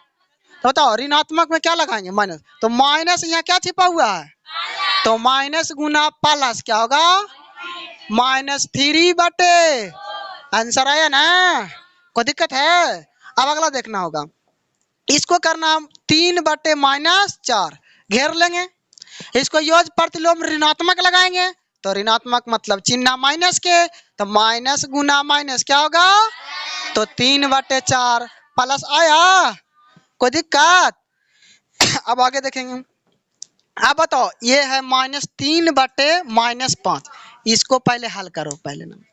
तो बताओ, ऋणात्मक में क्या लगाएंगे? माइनस। तो माइनस यहाँ क्या छिपा हुआ है? तो माइनस गुना प्लस क्या होगा? -3/, आंसर आया ना। कोई दिक्कत है? अब अगला देखना होगा, इसको करना 3/-4 घेर लेंगे। इसको योग प्रतिलोम ऋणात्मक लगाएंगे, तो ऋणात्मक मतलब चिन्ह माइनस के, तो माइनस गुना माइनस क्या होगा? तो 3/4 प्लस आया। कोई दिक्कत? अब आगे देखेंगे। अब बताओ, ये है -3/-5, इसको पहले हल करो पहले नंबर।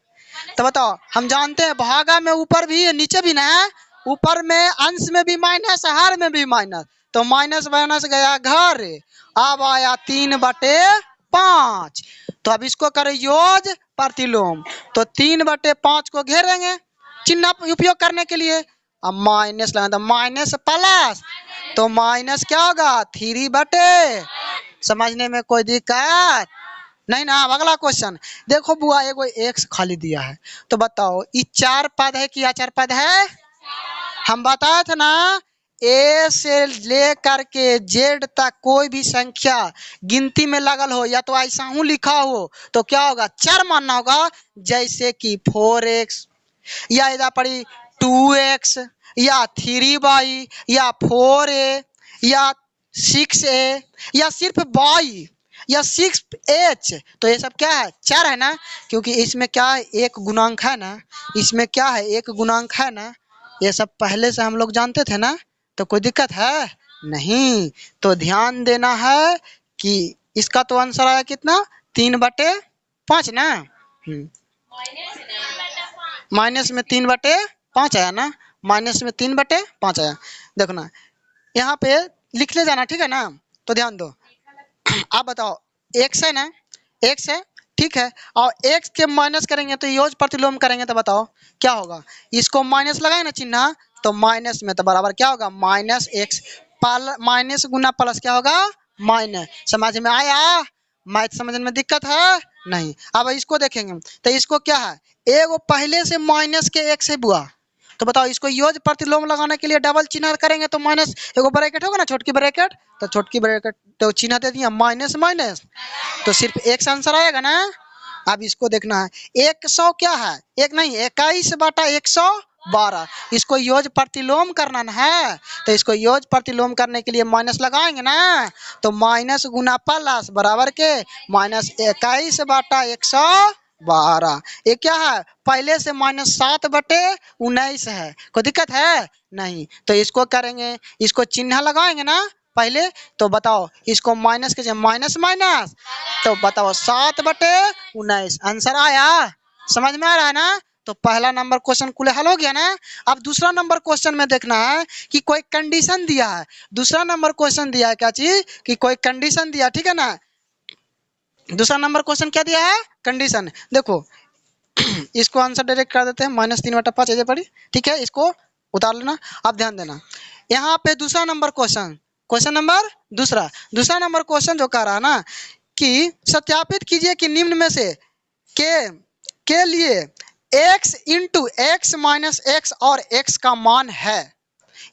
तो बताओ, हम जानते हैं भागा में ऊपर भी है नीचे भी ना है, ऊपर में अंश में भी माइनस, हर में भी माइनस, तो माइनस माइनस गया घर, अब आया 3/5। तो अब इसको करें योग प्रतिलोम, तो 3/5 को घेरेंगे चिन्ह उपयोग करने के लिए। अब माइनस लगा तो माइनस प्लस, तो माइनस क्या होगा 3/, समझने में कोई दिक्कत नहीं ना। अब अगला क्वेश्चन देखो बुआ, एगो एक्स खाली दिया है, तो बताओ ये 4 पद है कि 4 पद है? हम बताए थे ना, ए से लेकर के जेड तक कोई भी संख्या गिनती में लगल हो या तो ऐसा हूँ लिखा हो तो क्या होगा, चर मानना होगा। जैसे कि 4x या इधर पड़ी 2x या 3y या 4a या 6a या सिर्फ y या 6h, तो ये सब क्या है, चर है ना, क्योंकि इसमें क्या है, एक गुणांक है ना, इसमें क्या है, एक गुणांक है ना, ये सब पहले से हम लोग जानते थे ना, तो कोई दिक्कत है नहीं। तो ध्यान देना है कि इसका तो आंसर आया कितना, 3/5 ना, माइनस में 3/5 आया ना, माइनस में 3/5 आया। देखो ना यहाँ पे लिख ले जाना, ठीक है ना। तो ध्यान दो, आप बताओ x है ना, x है, ठीक है, और x के माइनस करेंगे तो योग प्रतिलोम करेंगे तो बताओ क्या होगा, इसको माइनस लगाए ना चिन्ह, तो माइनस में तो बराबर क्या होगा माइनस x, माइनस गुना प्लस क्या होगा माइनस। समझ में आया, मैथ समझने में दिक्कत है नहीं। अब इसको देखेंगे तो इसको क्या है, एगो पहले से माइनस के x है बुआ, तो बताओ इसको योग प्रतिलोम लगाने के लिए डबल चिन्ह करेंगे तो माइनस, एगो ब्रैकेट होगा ना छोटकी ब्रैकेट, तो छोटकी ब्रैकेट तो चिन्ह दे दिया माइनस माइनस, तो सिर्फ एक आंसर आएगा ना। अब इसको देखना है, 100 क्या है, एक नहीं 21/112, इसको योग प्रतिलोम करना ना है, तो इसको योग प्रतिलोम करने के लिए माइनस लगाएंगे ना, तो माइनस गुना प्लस बराबर के -21/112। ये क्या है, पहले से -7/19 है, कोई दिक्कत है नहीं। तो इसको करेंगे, इसको चिन्ह लगाएंगे ना पहले, तो बताओ इसको माइनस के माइनस माइनस, तो बताओ 7/19 आंसर आया। समझ में आ रहा है ना। तो पहला नंबर क्वेश्चन कुल हल हो गया ना। अब दूसरा नंबर क्वेश्चन में देखना है कि कोई कंडीशन दिया है, दूसरा नंबर क्वेश्चन दिया है क्या चीज, कि कोई कंडीशन दिया, ठीक है ना। दूसरा नंबर क्वेश्चन क्या दिया है, कंडीशन। देखो इसको आंसर डायरेक्ट कर देते हैं, -3/5 ऐसे पड़ी, ठीक है, इसको उतार लेना। अब ध्यान देना, यहाँ पे दूसरा नंबर क्वेश्चन, क्वेश्चन नंबर दूसरा नंबर क्वेश्चन जो कह रहा है ना कि सत्यापित कीजिए कि निम्न में से के लिए x into x minus x और x का मान है,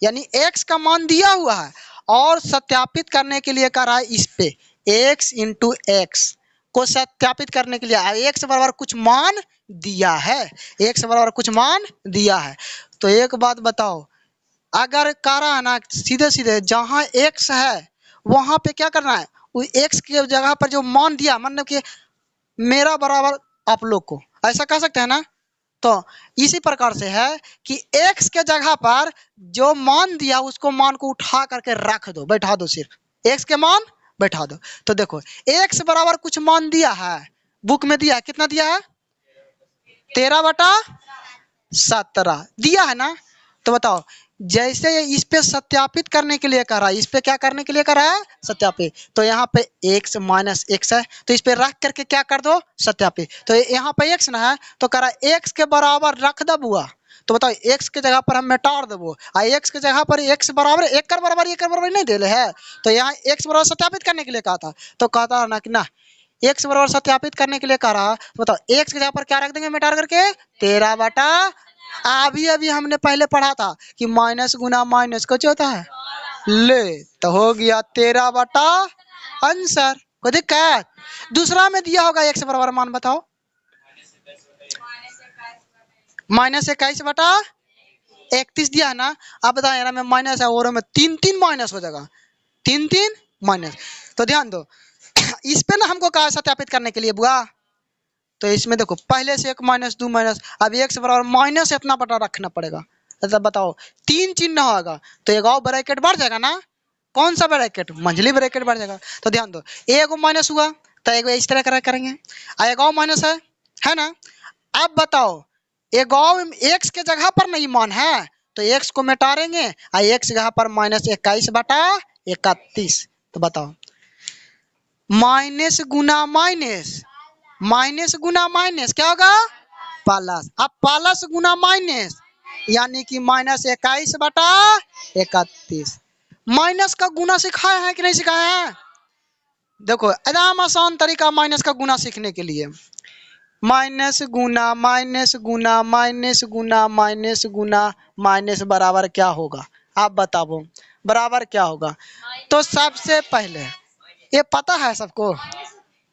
यानी x का मान दिया हुआ है और सत्यापित करने के लिए कह रहा है इस पे x इंटू एक्स को सत्यापित करने के लिए x बराबर कुछ मान दिया है, x बराबर कुछ मान दिया है। तो एक बात बताओ, अगर कह रहा है ना सीधे सीधे जहाँ x है वहां पे क्या करना है, वो x के जगह पर जो मान दिया, मतलब कि मेरा बराबर आप लोग को, ऐसा कह सकते हैं ना। तो इसी प्रकार से है कि x के जगह पर जो मान दिया उसको मान को उठा करके रख दो, बैठा दो, सिर्फ x के मान बैठा दो। तो देखो x बराबर कुछ मान दिया है, बुक में दिया है, कितना दिया है 13/17 दिया है ना। तो बताओ जैसे इस पे सत्यापित करने के लिए कह रहा है, इस पे क्या करने के लिए कह रहा है सत्यापित, तो यहाँ पे x माइनस एक्स है, तो इस पे रख करके क्या कर दो सत्यापित। तो यहाँ पे x ना है तो कह रहा है x के बराबर रख दो बुआ, तो बताओ x के जगह पर हम मिटार देवो, x के जगह पर x बराबर एक कर बराबर नहीं दे है, तो यहाँ x बराबर सत्यापित करने के लिए कहा था, तो कहता है ना कि ना x बराबर सत्यापित करने के लिए कह रहा, तो बताओ x के जगह पर क्या रख देंगे मिटार करके 13/, अभी हमने पहले पढ़ा था कि माइनस गुना माइनस कुछ होता है ले, तो हो गया 13/, आंसर। कोई दिक्कत, दूसरा में दिया होगा x बराबर मान बताओ, -21/31 दिया है ना। आप बताएं यार में माइनस है और में 3 माइनस हो जाएगा, 3 माइनस। तो ध्यान दो इस पे ना हमको कहा सत्यापित करने के लिए बुआ, तो इसमें देखो पहले से 1 माइनस 2 माइनस, अब x बराबर माइनस इतना बटा रखना पड़ेगा, तो बताओ 3 चिन्ह होगा तो एक और ब्रैकेट बढ़ जाएगा ना, कौन सा ब्रैकेट, मंझली ब्रैकेट बढ़ जाएगा। तो ध्यान दो एक माइनस हुआ तो एक इस तरह करेंगे, एक और माइनस है ना। अब बताओ एक और एक्स के जगह पर नहीं मान है तो एक्स को मिटाएंगे और एक्स जगह पर -21/31। तो बताओ माइनस गुना माइनस, माइनस गुना माइनस क्या होगा प्लस। अब प्लस गुना माइनस यानी कि -21/31। माइनस का गुना सिखाया है कि नहीं सिखाया है? देखो एकदम आसान तरीका माइनस का गुना सीखने के लिए, माइनस गुना माइनस गुना माइनस गुना माइनस गुना माइनस बराबर क्या होगा? आप बताओ बराबर क्या होगा? तो सबसे पहले ये पता है सबको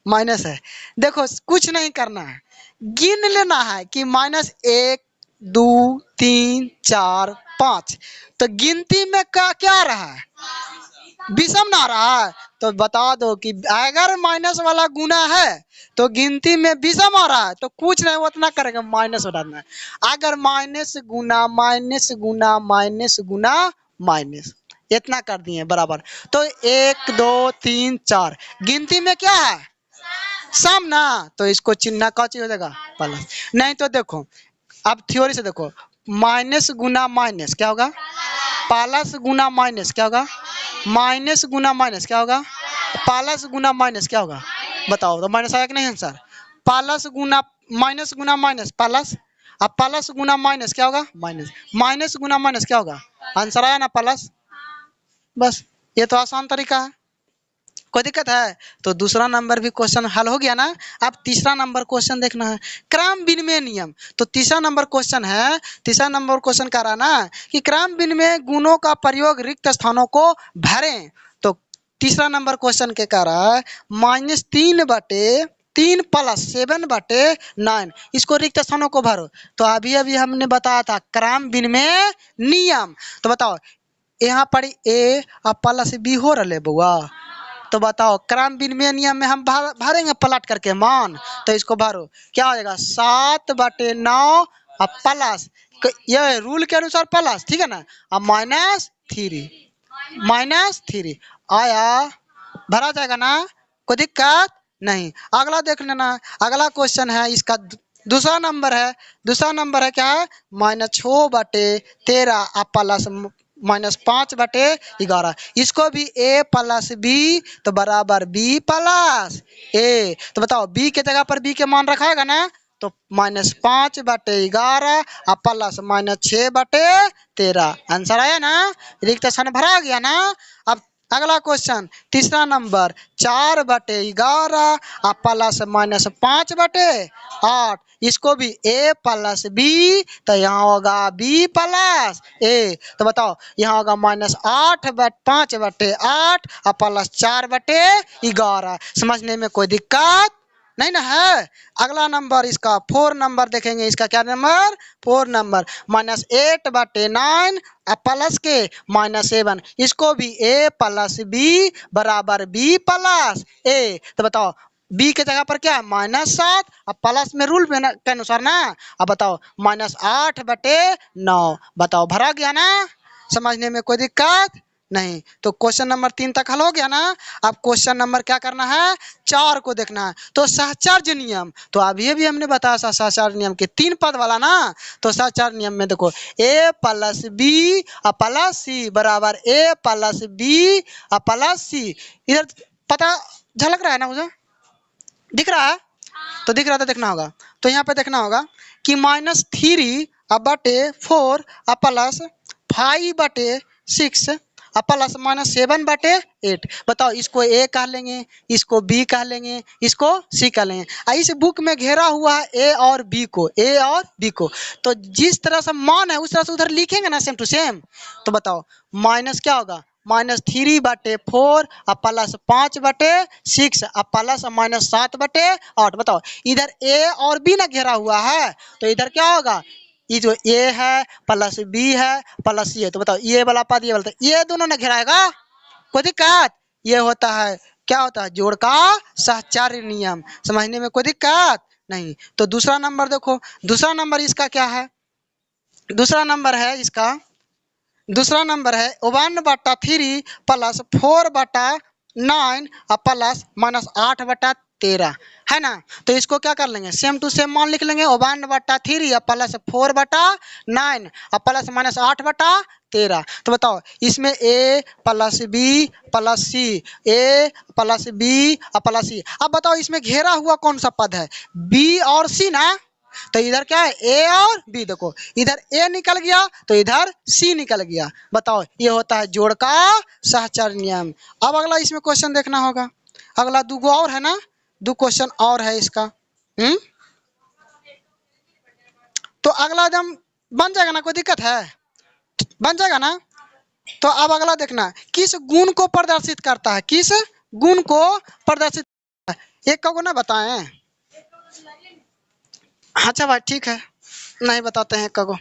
माइनस है। देखो कुछ नहीं करना है, गिन लेना है कि -1 2 3 4 5। तो गिनती में क्या रहा है? विषम ना रहा है। तो बता दो कि अगर माइनस वाला गुना है तो गिनती में विषम आ रहा है तो कुछ नहीं उतना करेंगे, माइनस उठाना है। अगर माइनस गुना माइनस गुना माइनस गुना माइनस इतना कर दिए बराबर, तो 1 2 3 4 गिनती में क्या है सम ना, तो इसको चिन्ह का चीज हो जाएगा प्लस। नहीं तो देखो अब थ्योरी से देखो, माइनस गुना माइनस क्या होगा प्लस गुना माइनस क्या होगा माइनस गुना माइनस क्या होगा प्लस गुना माइनस क्या होगा? बताओ तो माइनस आया कि नहीं आंसर? प्लस गुना माइनस गुना माइनस प्लस, अब प्लस गुना माइनस क्या होगा माइनस, माइनस गुना माइनस क्या होगा? आंसर आया ना प्लस। बस ये तो आसान तरीका है, कोई दिक्कत है? तो दूसरा नंबर भी क्वेश्चन हल हो गया ना। अब तीसरा नंबर क्वेश्चन देखना है, क्रम विनिमय नियम। तो तीसरा नंबर क्वेश्चन है, तीसरा नंबर क्वेश्चन कह रहा ना कि क्रम विनिमय गुणों का प्रयोग रिक्त स्थानों को भरें। तो तीसरा नंबर क्वेश्चन के कह रहा है -3/3 + 7/9 इसको रिक्त स्थानों को भरो। तो अभी अभी हमने बताया था क्रम विनिमय नियम। तो बताओ यहाँ पर ए और प्लस बी हो रहे बुआ, तो बताओ क्रम विनिमय नियम में हम भरेंगे पलट करके मान। तो इसको भरो क्या हो जाएगा 7/9 और प्लस ये रूल के अनुसार प्लस, ठीक है ना, अब -3 आया भरा जाएगा ना, कोई दिक्कत नहीं। अगला देख लेना, अगला क्वेश्चन है इसका दूसरा नंबर है, दूसरा नंबर है क्या है -6/13 और प्लस -5/11। इसको भी a + b तो बराबर b + a। तो बताओ b के जगह पर b के मान रखाएगा ना, तो -5/11 और प्लस -6/13 आंसर आया ना, रिक्त स्थान भरा गया ना। अब अगला क्वेश्चन तीसरा नंबर 4/11 और प्लस -5/8 इसको भी a + b तो यहाँ होगा b + a। तो बताओ यहाँ होगा -5/8 और प्लस 4/11। समझने में कोई दिक्कत नहीं ना है? अगला नंबर इसका 4 नंबर देखेंगे, इसका क्या नंबर 4 नंबर -8/9 प्लस के -7 इसको भी a + b बराबर b + a। तो बताओ b के जगह पर क्या -7 अब प्लस में रूल के अनुसार ना। अब बताओ -8/9 बताओ भरा गया ना, समझने में कोई दिक्कत नहीं। तो क्वेश्चन नंबर 3 तक हल हो गया ना। अब क्वेश्चन नंबर क्या करना है 4 को देखना है। तो सहचर्य नियम, तो अभी भी हमने बताया सहचर्य नियम के 3 पद वाला ना। तो सहचर्य नियम में देखो a + b + c बराबर a + b + c। इधर पता झलक रहा है ना, मुझे दिख रहा है? तो दिख रहा था देखना होगा। तो यहाँ पे देखना होगा कि -3/4 प्लस 5/6 प्लस -7/8। बताओ इसको a कह लेंगे, इसको b कह लेंगे, इसको c कह लेंगे। इस बुक में घेरा हुआ है a और b को, a और b को। तो जिस तरह से मान है उस तरह से उधर लिखेंगे ना सेम टू सेम। तो बताओ माइनस क्या होगा -3/4 प्लस 5/6 प्लस -7/8। बताओ इधर a और b ना घेरा हुआ है तो इधर क्या होगा, ये जो a है प्लस b है प्लस c है। तो बताओ ये वाला पद ये वाला, ये दोनों ने घेराएगा, कोई दिक्कत? ये होता है क्या होता है जोड़ का सहचर्य नियम। समझने में कोई दिक्कत नहीं। तो दूसरा नंबर देखो, दूसरा नंबर इसका क्या है, दूसरा नंबर है इसका, दूसरा नंबर है 1/3 प्लस 4/9 प्लस -8/3 13 है ना। तो इसको क्या कर लेंगे, सेम टू सेम मान लिख लेंगे। 1/3 प्लस 4/9 और प्लस माइनस 8/13। तो बताओ इसमें a plus b plus c, a plus b और प्लस c। अब बताओ इसमें घेरा हुआ कौन सा पद है, b और c ना। तो इधर क्या है, a और b। देखो इधर a निकल गया तो इधर c निकल गया। बताओ ये होता है जोड़ का सहचर नियम। अब अगला इसमें क्वेश्चन देखना होगा। अगला दो और है ना, 2 क्वेश्चन और है इसका। तो अगला एकदम बन जाएगा ना, कोई दिक्कत है, बन जाएगा ना। तो अब अगला देखना, किस गुण को प्रदर्शित करता है, किस गुण को प्रदर्शित करता है। एक का गुण ना बताएं। अच्छा भाई ठीक है, नहीं बताते हैं एक का गुण।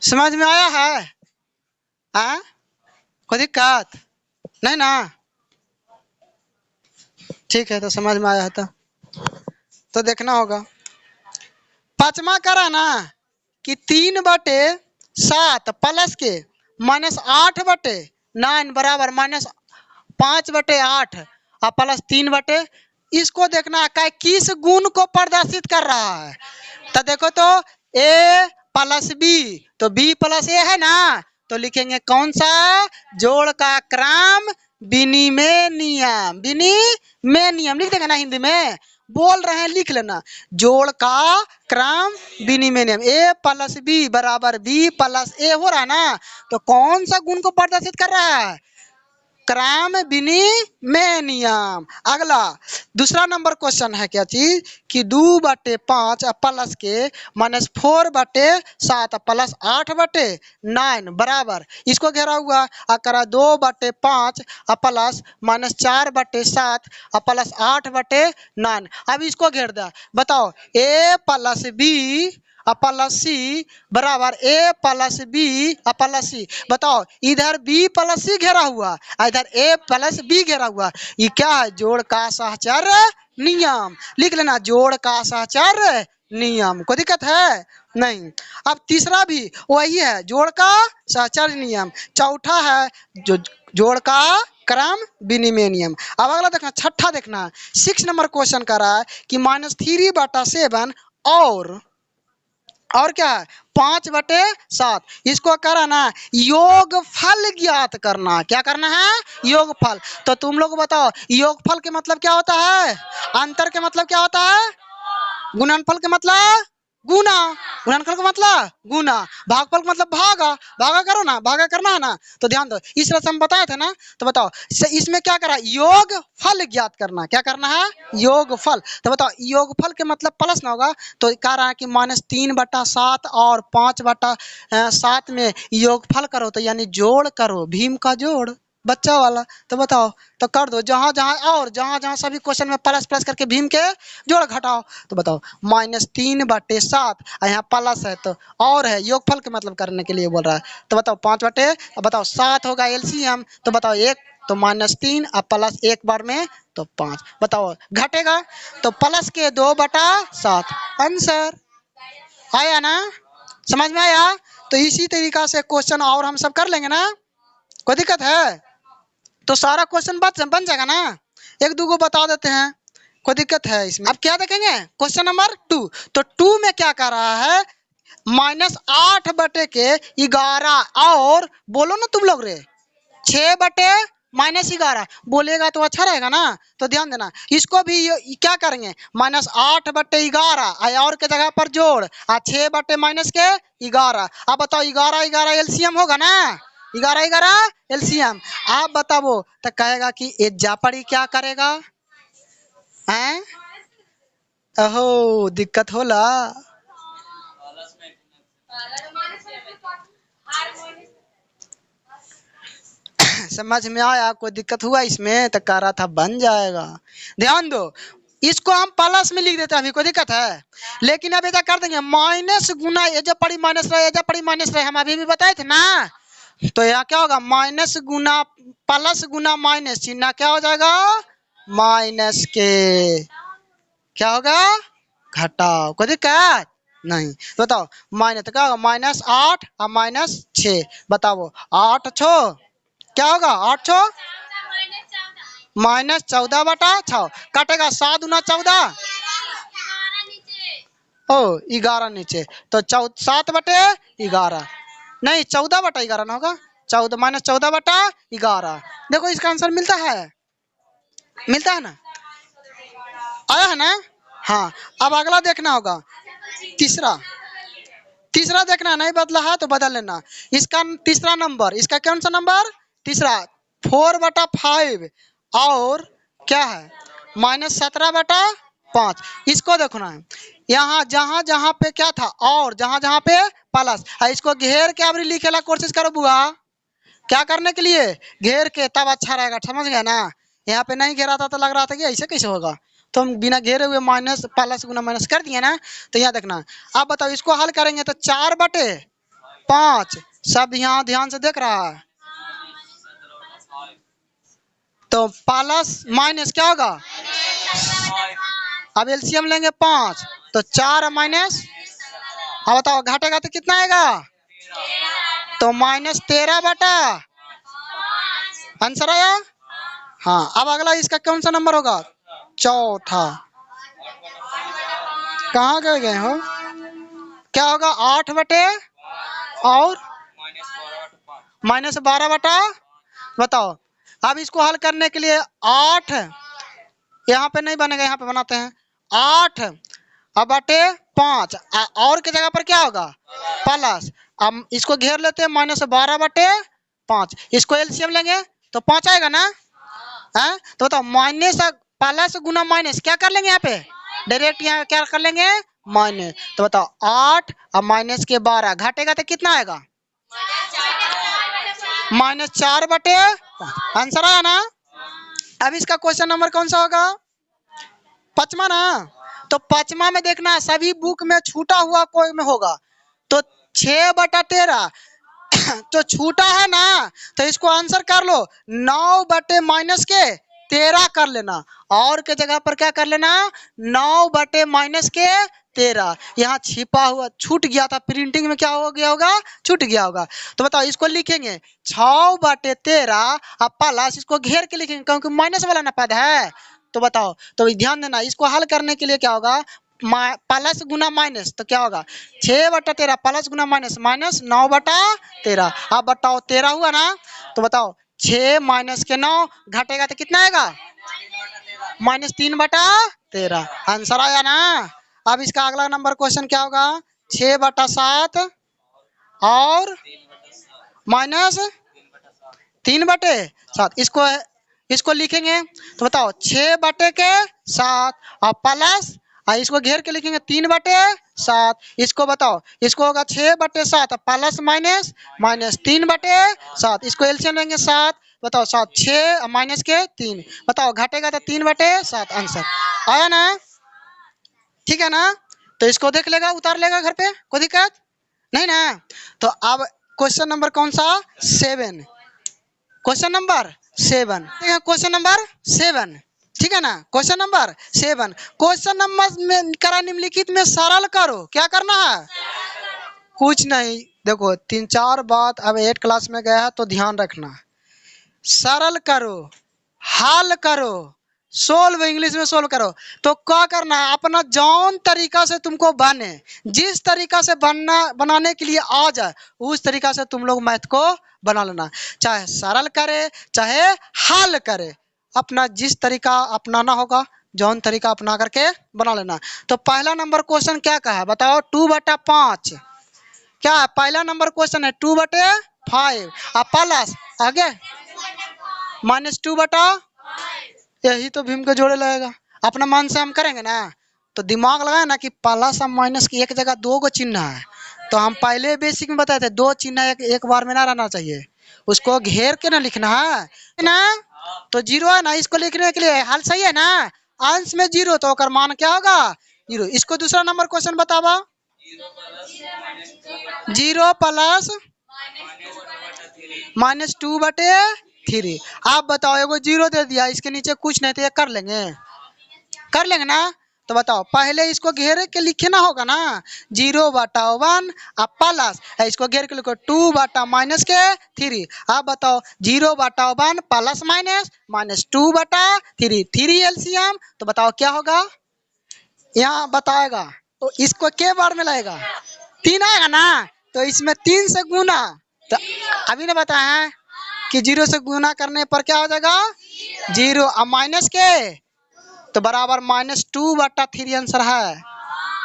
समझ में आया है? कोई दिक्कत नहीं ना? ठीक है, तो समझ में आया है तो देखना होगा। पांचवा करा ना कि 3/7 प्लस के -8/9 बराबर -5/8 और प्लस 3/, इसको देखना है किस गुण को प्रदर्शित कर रहा है। तो देखो तो a प्लस b, तो b प्लस a है ना, तो लिखेंगे कौन सा, जोड़ का क्रम विनिमय नियम, विनिमय नियम लिख देंगे ना, हिंदी में बोल रहे हैं लिख लेना, जोड़ का क्रम विनिमय नियम। a प्लस b बराबर b प्लस a हो रहा है ना, तो कौन सा गुण को प्रदर्शित कर रहा है, क्रम विनिमय नियम। अगला दूसरा नंबर क्वेश्चन है क्या चीज कि 2/5 प्लस के -4/7 प्लस 8/9 बराबर, इसको घेरा हुआ अकरा 2/5 प्लस -4/7 प्लस 8/9। अब इसको घेर दिया। बताओ a प्लस b प्लस सी बराबर a प्लस b प्लस सी। बताओ इधर b प्लस सी घेरा हुआ, इधर a प्लस b घेरा हुआ, ये क्या है, जोड़ का सहचर नियम। लिख लेना जोड़ का सहचर नियम, कोई दिक्कत है नहीं। अब तीसरा भी वही है, जोड़ का सहचर नियम। चौथा है जो जोड़ का क्रम विनिमय नियम। अब अगला देखना, छठा देखना, 6 नंबर क्वेश्चन कर रहा है कि -3/7 और क्या है 5/7, इसको करना योगफल ज्ञात करना। क्या करना है, योगफल। तो तुम लोग बताओ योगफल के मतलब क्या होता है, अंतर के मतलब क्या होता है, गुणनफल के मतलब गुना, गुणनफल का मतलब गुना, भागफल का मतलब भागा, भागा करो ना, भागा करना है ना। तो ध्यान दो, इस तरह से हम बताए थे ना। तो बताओ इसमें क्या करा, योग फल ज्ञात करना। क्या करना है, योग फल। तो बताओ योगफल के मतलब प्लस ना होगा, तो कह रहा है कि -3/7 और 5/7 में योगफल करो, तो यानी जोड़ करो, भीम का जोड़ बच्चा वाला। तो बताओ तो कर दो, जहां जहां सभी क्वेश्चन में प्लस प्लस करके भीम के जोड़ घटाओ। तो बताओ -3/7 यहाँ प्लस है तो और है, योगफल के मतलब करने के लिए बोल रहा है। तो बताओ 5/, बताओ 7 होगा एलसीएम। तो बताओ एक तो -3 और प्लस 1 बार में तो 5। बताओ घटेगा तो प्लस के 2/7 आंसर आया ना, समझ में आया। तो इसी तरीका से क्वेश्चन और हम सब कर लेंगे ना, कोई दिक्कत है। तो सारा क्वेश्चन बन जाएगा ना, एक दो को बता देते हैं, कोई दिक्कत है इसमें। अब क्या देखेंगे क्वेश्चन नंबर 2। तो 2 में क्या कर रहा है, -8/11 और बोलो ना तुम लोग रे 6/-11 बोलेगा तो अच्छा रहेगा ना। तो ध्यान देना, इसको भी क्या करेंगे -8/11 और के जगह पर जोड़ 6/-11। अब बताओ 11 एलसीएम होगा ना, 11 एलसीएम। आप बताओ तो कहेगा कि एजापड़ी क्या करेगा, हैं अहो दिक्कत होला। समझ में आया, कोई दिक्कत हुआ इसमें, तो कह रहा था बन जाएगा। ध्यान दो, इसको हम प्लस में लिख देते हैं, अभी कोई दिक्कत है। लेकिन अब ऐसा कर देंगे माइनस गुना एजा पड़ी माइनस रहे, एजा पड़ी माइनस रहे, हम अभी भी बताए थे ना। तो यहाँ क्या होगा, माइनस गुना प्लस गुना माइनस, चिन्ह क्या हो जाएगा, माइनस के क्या होगा, घटाओ, कोई दिक्कत नहीं। बताओ माइनस तो क्या होगा, -8 और -6। बताओ 8 6 क्या होगा 8 छो -14/6 कटेगा 7 दूना 14 ओ 11 नीचे तो 7/11 नहीं 14/11 ना होगा 14 -14/11 देखो इसका आंसर मिलता है ना आया है ना। हाँ अब अगला देखना होगा तीसरा देखना नहीं बदला है तो बदल लेना। इसका तीसरा नंबर इसका कौन सा नंबर तीसरा 4/5 और क्या है -17/5 इसको देखना है। यहाँ जहाँ जहाँ पे क्या था और जहाँ जहाँ पे प्लस इसको घेर के अब लिखे ला कोशिश करो बुआ क्या करने के लिए घेर के तब अच्छा रहेगा समझ गया ना। यहाँ पे नहीं घेरा था तो लग रहा था कि ऐसे कैसे होगा तो हम बिना घेरे हुए माइनस प्लस गुना माइनस कर दिए ना। तो यहाँ देखना आप बताओ इसको हल करेंगे तो 4/5 सब यहाँ ध्यान से देख रहा है तो प्लस माइनस क्या होगा अब एलसीएम लेंगे 5 तो 4 माइनस अब बताओ घटेगा तो कितना आएगा तो -13 आंसर आया। हाँ अब अगला इसका कौन सा नंबर होगा चौथा कहाँ गए हो क्या होगा 8 बटे और -12 बताओ। अब इसको हल करने के लिए 8 यहाँ पे नहीं बनेगा यहाँ पे बनाते हैं 8 अब बटे 5 और के जगह पर क्या होगा प्लस अब इसको घेर लेते हैं -12/5 इसको एलसीएम लेंगे तो 5 आएगा ना है तो बताओ माइनस प्लस गुना माइनस क्या कर लेंगे यहाँ पे डायरेक्ट यहाँ क्या कर लेंगे माइनस तो बताओ 8 और माइनस के 12 घटेगा तो कितना आएगा -4/5 आंसर आया ना। अब इसका क्वेश्चन नंबर कौन सा होगा 5वां ना तो 5वां में देखना सभी बुक में छूटा हुआ कोई में होगा तो 6/13 तो छूटा है ना तो इसको आंसर कर लो 9/-13 कर लेना और के जगह पर क्या कर लेना 9/-13 यहाँ छिपा हुआ छूट गया था प्रिंटिंग में क्या हो गया होगा छूट गया होगा तो बताओ इसको लिखेंगे 6/13 अब प्लस इसको घेर के लिखेंगे क्योंकि माइनस वाला ना पद है तो बताओ तो ध्यान देना इसको हल करने के लिए क्या होगा प्लस गुना माइनस तो क्या होगा 6/13 प्लस गुना माइनस -9/13 अब बताओ 13 हुआ ना तो बताओ 6 माइनस के 9 घटेगा तो कितना आएगा -3/13 आंसर आया ना। अब इसका अगला नंबर क्वेश्चन क्या होगा 6/7 और -3/7 इसको लिखेंगे तो बताओ 6/7 और प्लस इसको घेर के लिखेंगे 3/7 इसको बताओ इसको होगा 6/7 प्लस माइनस -3/7 इसको एलसीएम लेंगे 7 बताओ 7 6 माइनस के 3 बताओ घटेगा तो 3/7 आंसर आया ना ठीक है ना। तो इसको देख लेगा उतार लेगा घर पे कोई दिक्कत नहीं ना। तो अब क्वेश्चन नंबर कौन सा 7 क्वेश्चन नंबर 7 ठीक है ना क्वेश्चन नंबर 7 क्वेश्चन नंबर में करा निम्नलिखित में सरल करो क्या करना है कुछ नहीं देखो 3-4 बात अब 8 क्लास में गया है तो ध्यान रखना सरल करो हल करो सोल्व इंग्लिश में सोल्व करो तो क्या करना है अपना जौन तरीका से तुमको बने जिस तरीका से बनाने के लिए आ जाए उस तरीका से तुम लोग मैथ को बना लेना चाहे सरल करे चाहे हल करे अपना जिस तरीका अपनाना होगा जौन तरीका अपना करके बना लेना। तो पहला नंबर क्वेश्चन क्या कहा बताओ 2/5 क्या है पहला नंबर क्वेश्चन है 2/5 प्लस आगे -2/5 यही तो भीम के जोड़े लगेगा अपना मन से हम करेंगे ना तो दिमाग लगाए ना कि प्लस और माइनस की एक जगह 2 गो चिन्ह है तो हम पहले बेसिक में बताए थे 2 चिन्ह एक बार में ना रहना चाहिए उसको घेर के ना लिखना है ना तो 0 है ना इसको लिखने के लिए हल सही है ना अंश में 0 तो ओकर मान क्या होगा 0 इसको दूसरा नंबर क्वेश्चन बतावा 0 प्लस -2/3 आप बताओ एगो 0 दे दिया इसके नीचे कुछ नहीं तो ये कर लेंगे ना तो बताओ पहले इसको घेरे के लिखना होगा ना, 0/1 अब प्लस इसको घेर के लिखो 2/-3। अब बताओ 0/1 प्लस माइनस -2/3 3 एलसीएम, तो बताओ क्या होगा यहाँ बताएगा। तो इसको के बार में लगेगा 3 आएगा ना, तो इसमें 3 से गुना, तो अभी ने बताया है कि 0 से गुना करने पर क्या हो जाएगा 0, अब माइनस के तो बराबर -2/3 आंसर है,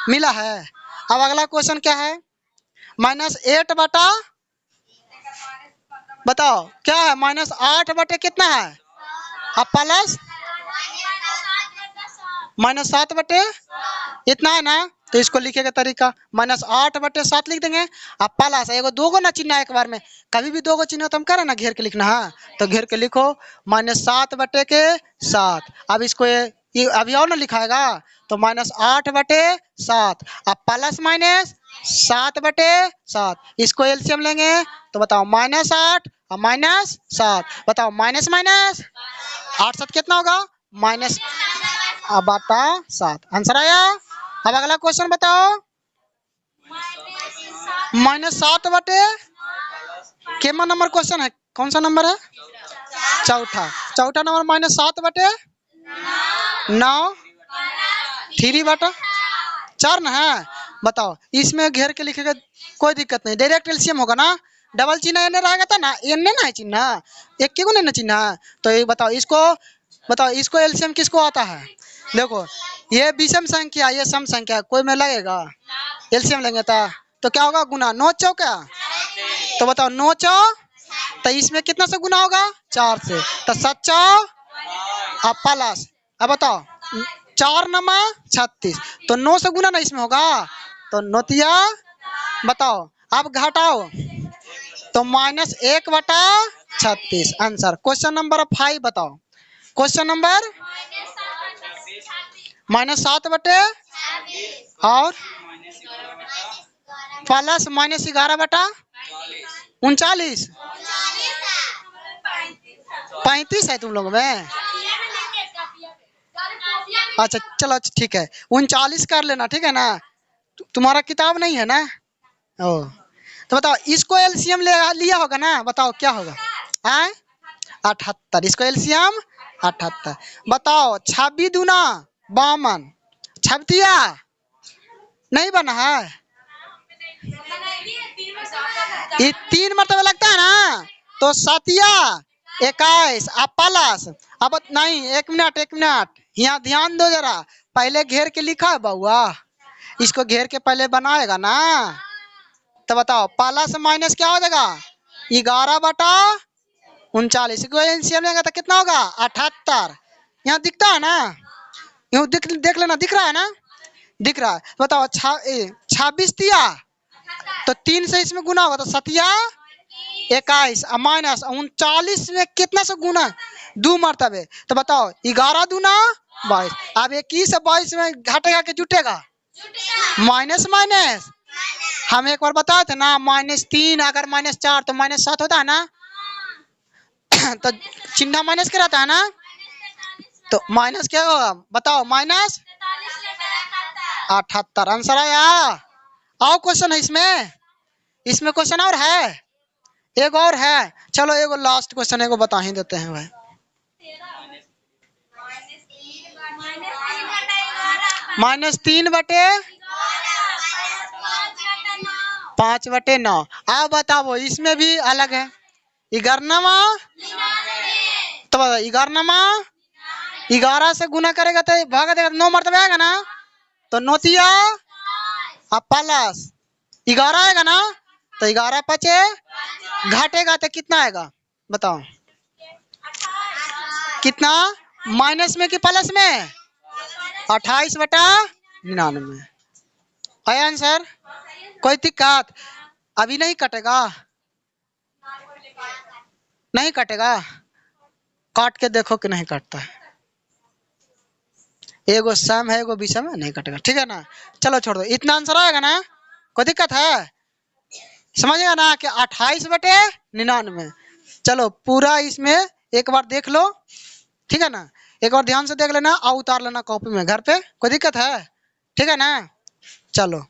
मिला है। अब अगला क्वेश्चन क्या है, -8 बटा, बताओ क्या है -8 बटे कितना है, अब प्लस -7 बटे इतना है ना, तो इसको लिखेगा तरीका -8/7 लिख देंगे। अब प्लस एगो दो गो ना चिन्ह एक बार में, कभी भी दो गो चिन्ह तो हम करें ना घेर के लिखना है, तो घेर के लिखो -7/7। अब इसको ये अभी और ना लिखाएगा, तो -8/7 अब प्लस -7/7, इसको एलसीएम लेंगे तो बताओ -8 और -7, बताओ माइनस 8/7 कितना होगा -7 आंसर आया। अब अगला क्वेश्चन बताओ, -7 केमा नंबर क्वेश्चन है, कौन सा नंबर है, चौथा नंबर -7/9 3/4 ना है। बताओ इसमें घेर के लिखेगा कोई दिक्कत नहीं, डायरेक्ट एलसीएम होगा ना, डबल चिन्ह एने रहेगा था ना, एने ना है चिन्ह, एक के ना चिन्ह है, तो ये बताओ इसको एलसीएम किसको आता है, देखो ये विषम संख्या ये सम संख्या कोई में लगेगा, एलसीएम लेंगे तो क्या होगा गुना, 9 चौका, तो बताओ 9 चौ, तो इसमें कितना से गुना होगा 4 से, तो 7 चौ अब प्लस, अब बताओ 4 नमा 36, तो 9 से गुना ना इसमें होगा, तो नोतिया, बताओ अब घटाओ तो -1/36 आंसर। क्वेश्चन नंबर 5 बताओ, क्वेश्चन नंबर -7 बटे और प्लस -11/39 35 है तुम लोग में, अच्छा चलो ठीक है 39 कर लेना, ठीक है ना, तुम्हारा किताब नहीं है ना, ओ तो बताओ इसको एलसीएम लिया होगा ना, बताओ क्या होगा 78, इसको एलसीएम 78। बताओ 26 दूना 52, 36 नहीं बना है, ये 3 मरतबा लगता है ना, तो 7 21 अब प्लस, अब नहीं 1 मिनट यहाँ ध्यान दो जरा, पहले घेर के लिखा है बउआ, इसको घेर के पहले बनाएगा ना, तो बताओ प्लस माइनस क्या हो जाएगा 11/39, को एलसीएम लेंगे तो कितना होगा 78, यहाँ दिखता है ना, यूँ देख लेना, दिख रहा है ना, दिख रहा है, बताओ 26 दिया तो 3 से इसमें गुना होगा, तो 7 21 माइनस 39 में कितना से गुना 2 मरतबे, तो बताओ 11 दूना 22, अब 21 से 22 में घटेगा कि जुटेगा, माइनस हम एक बार बताए थे ना -3 अगर -4 तो -7 होता है ना, तो चिन्ह माइनस के रहता है ना, तो माइनस क्या होगा बताओ -78 आंसर आया। आओ क्वेश्चन है इसमें क्वेश्चन और है, एक और है, चलो एगो लास्ट क्वेश्चन एगो बता ही देते हैं भाई, -3/5/9। अब बताओ इसमें भी अलग है, 11 तो 11 से गुना करेगा तो भागा देगा 9 मरतबे आएगा ना, तो नोतिया अब प्लस 11 आएगा ना, तो 11 घटेगा तो कितना आएगा बताओ, कितना माइनस में कि प्लस में 28/99 आया आंसर। कोई दिक्कत, अभी नहीं कटेगा, नहीं कटेगा, काट के देखो कि नहीं कटता है, एगो सम है एगो विषम है, नहीं कटेगा, ठीक है ना, चलो छोड़ दो, इतना आंसर आएगा ना, कोई दिक्कत है, समझेगा ना कि 28/99। चलो पूरा इसमें एक बार देख लो, ठीक है ना, एक बार ध्यान से देख लेना और उतार लेना कॉपी में घर पे, कोई दिक्कत है? ठीक है ना? चलो।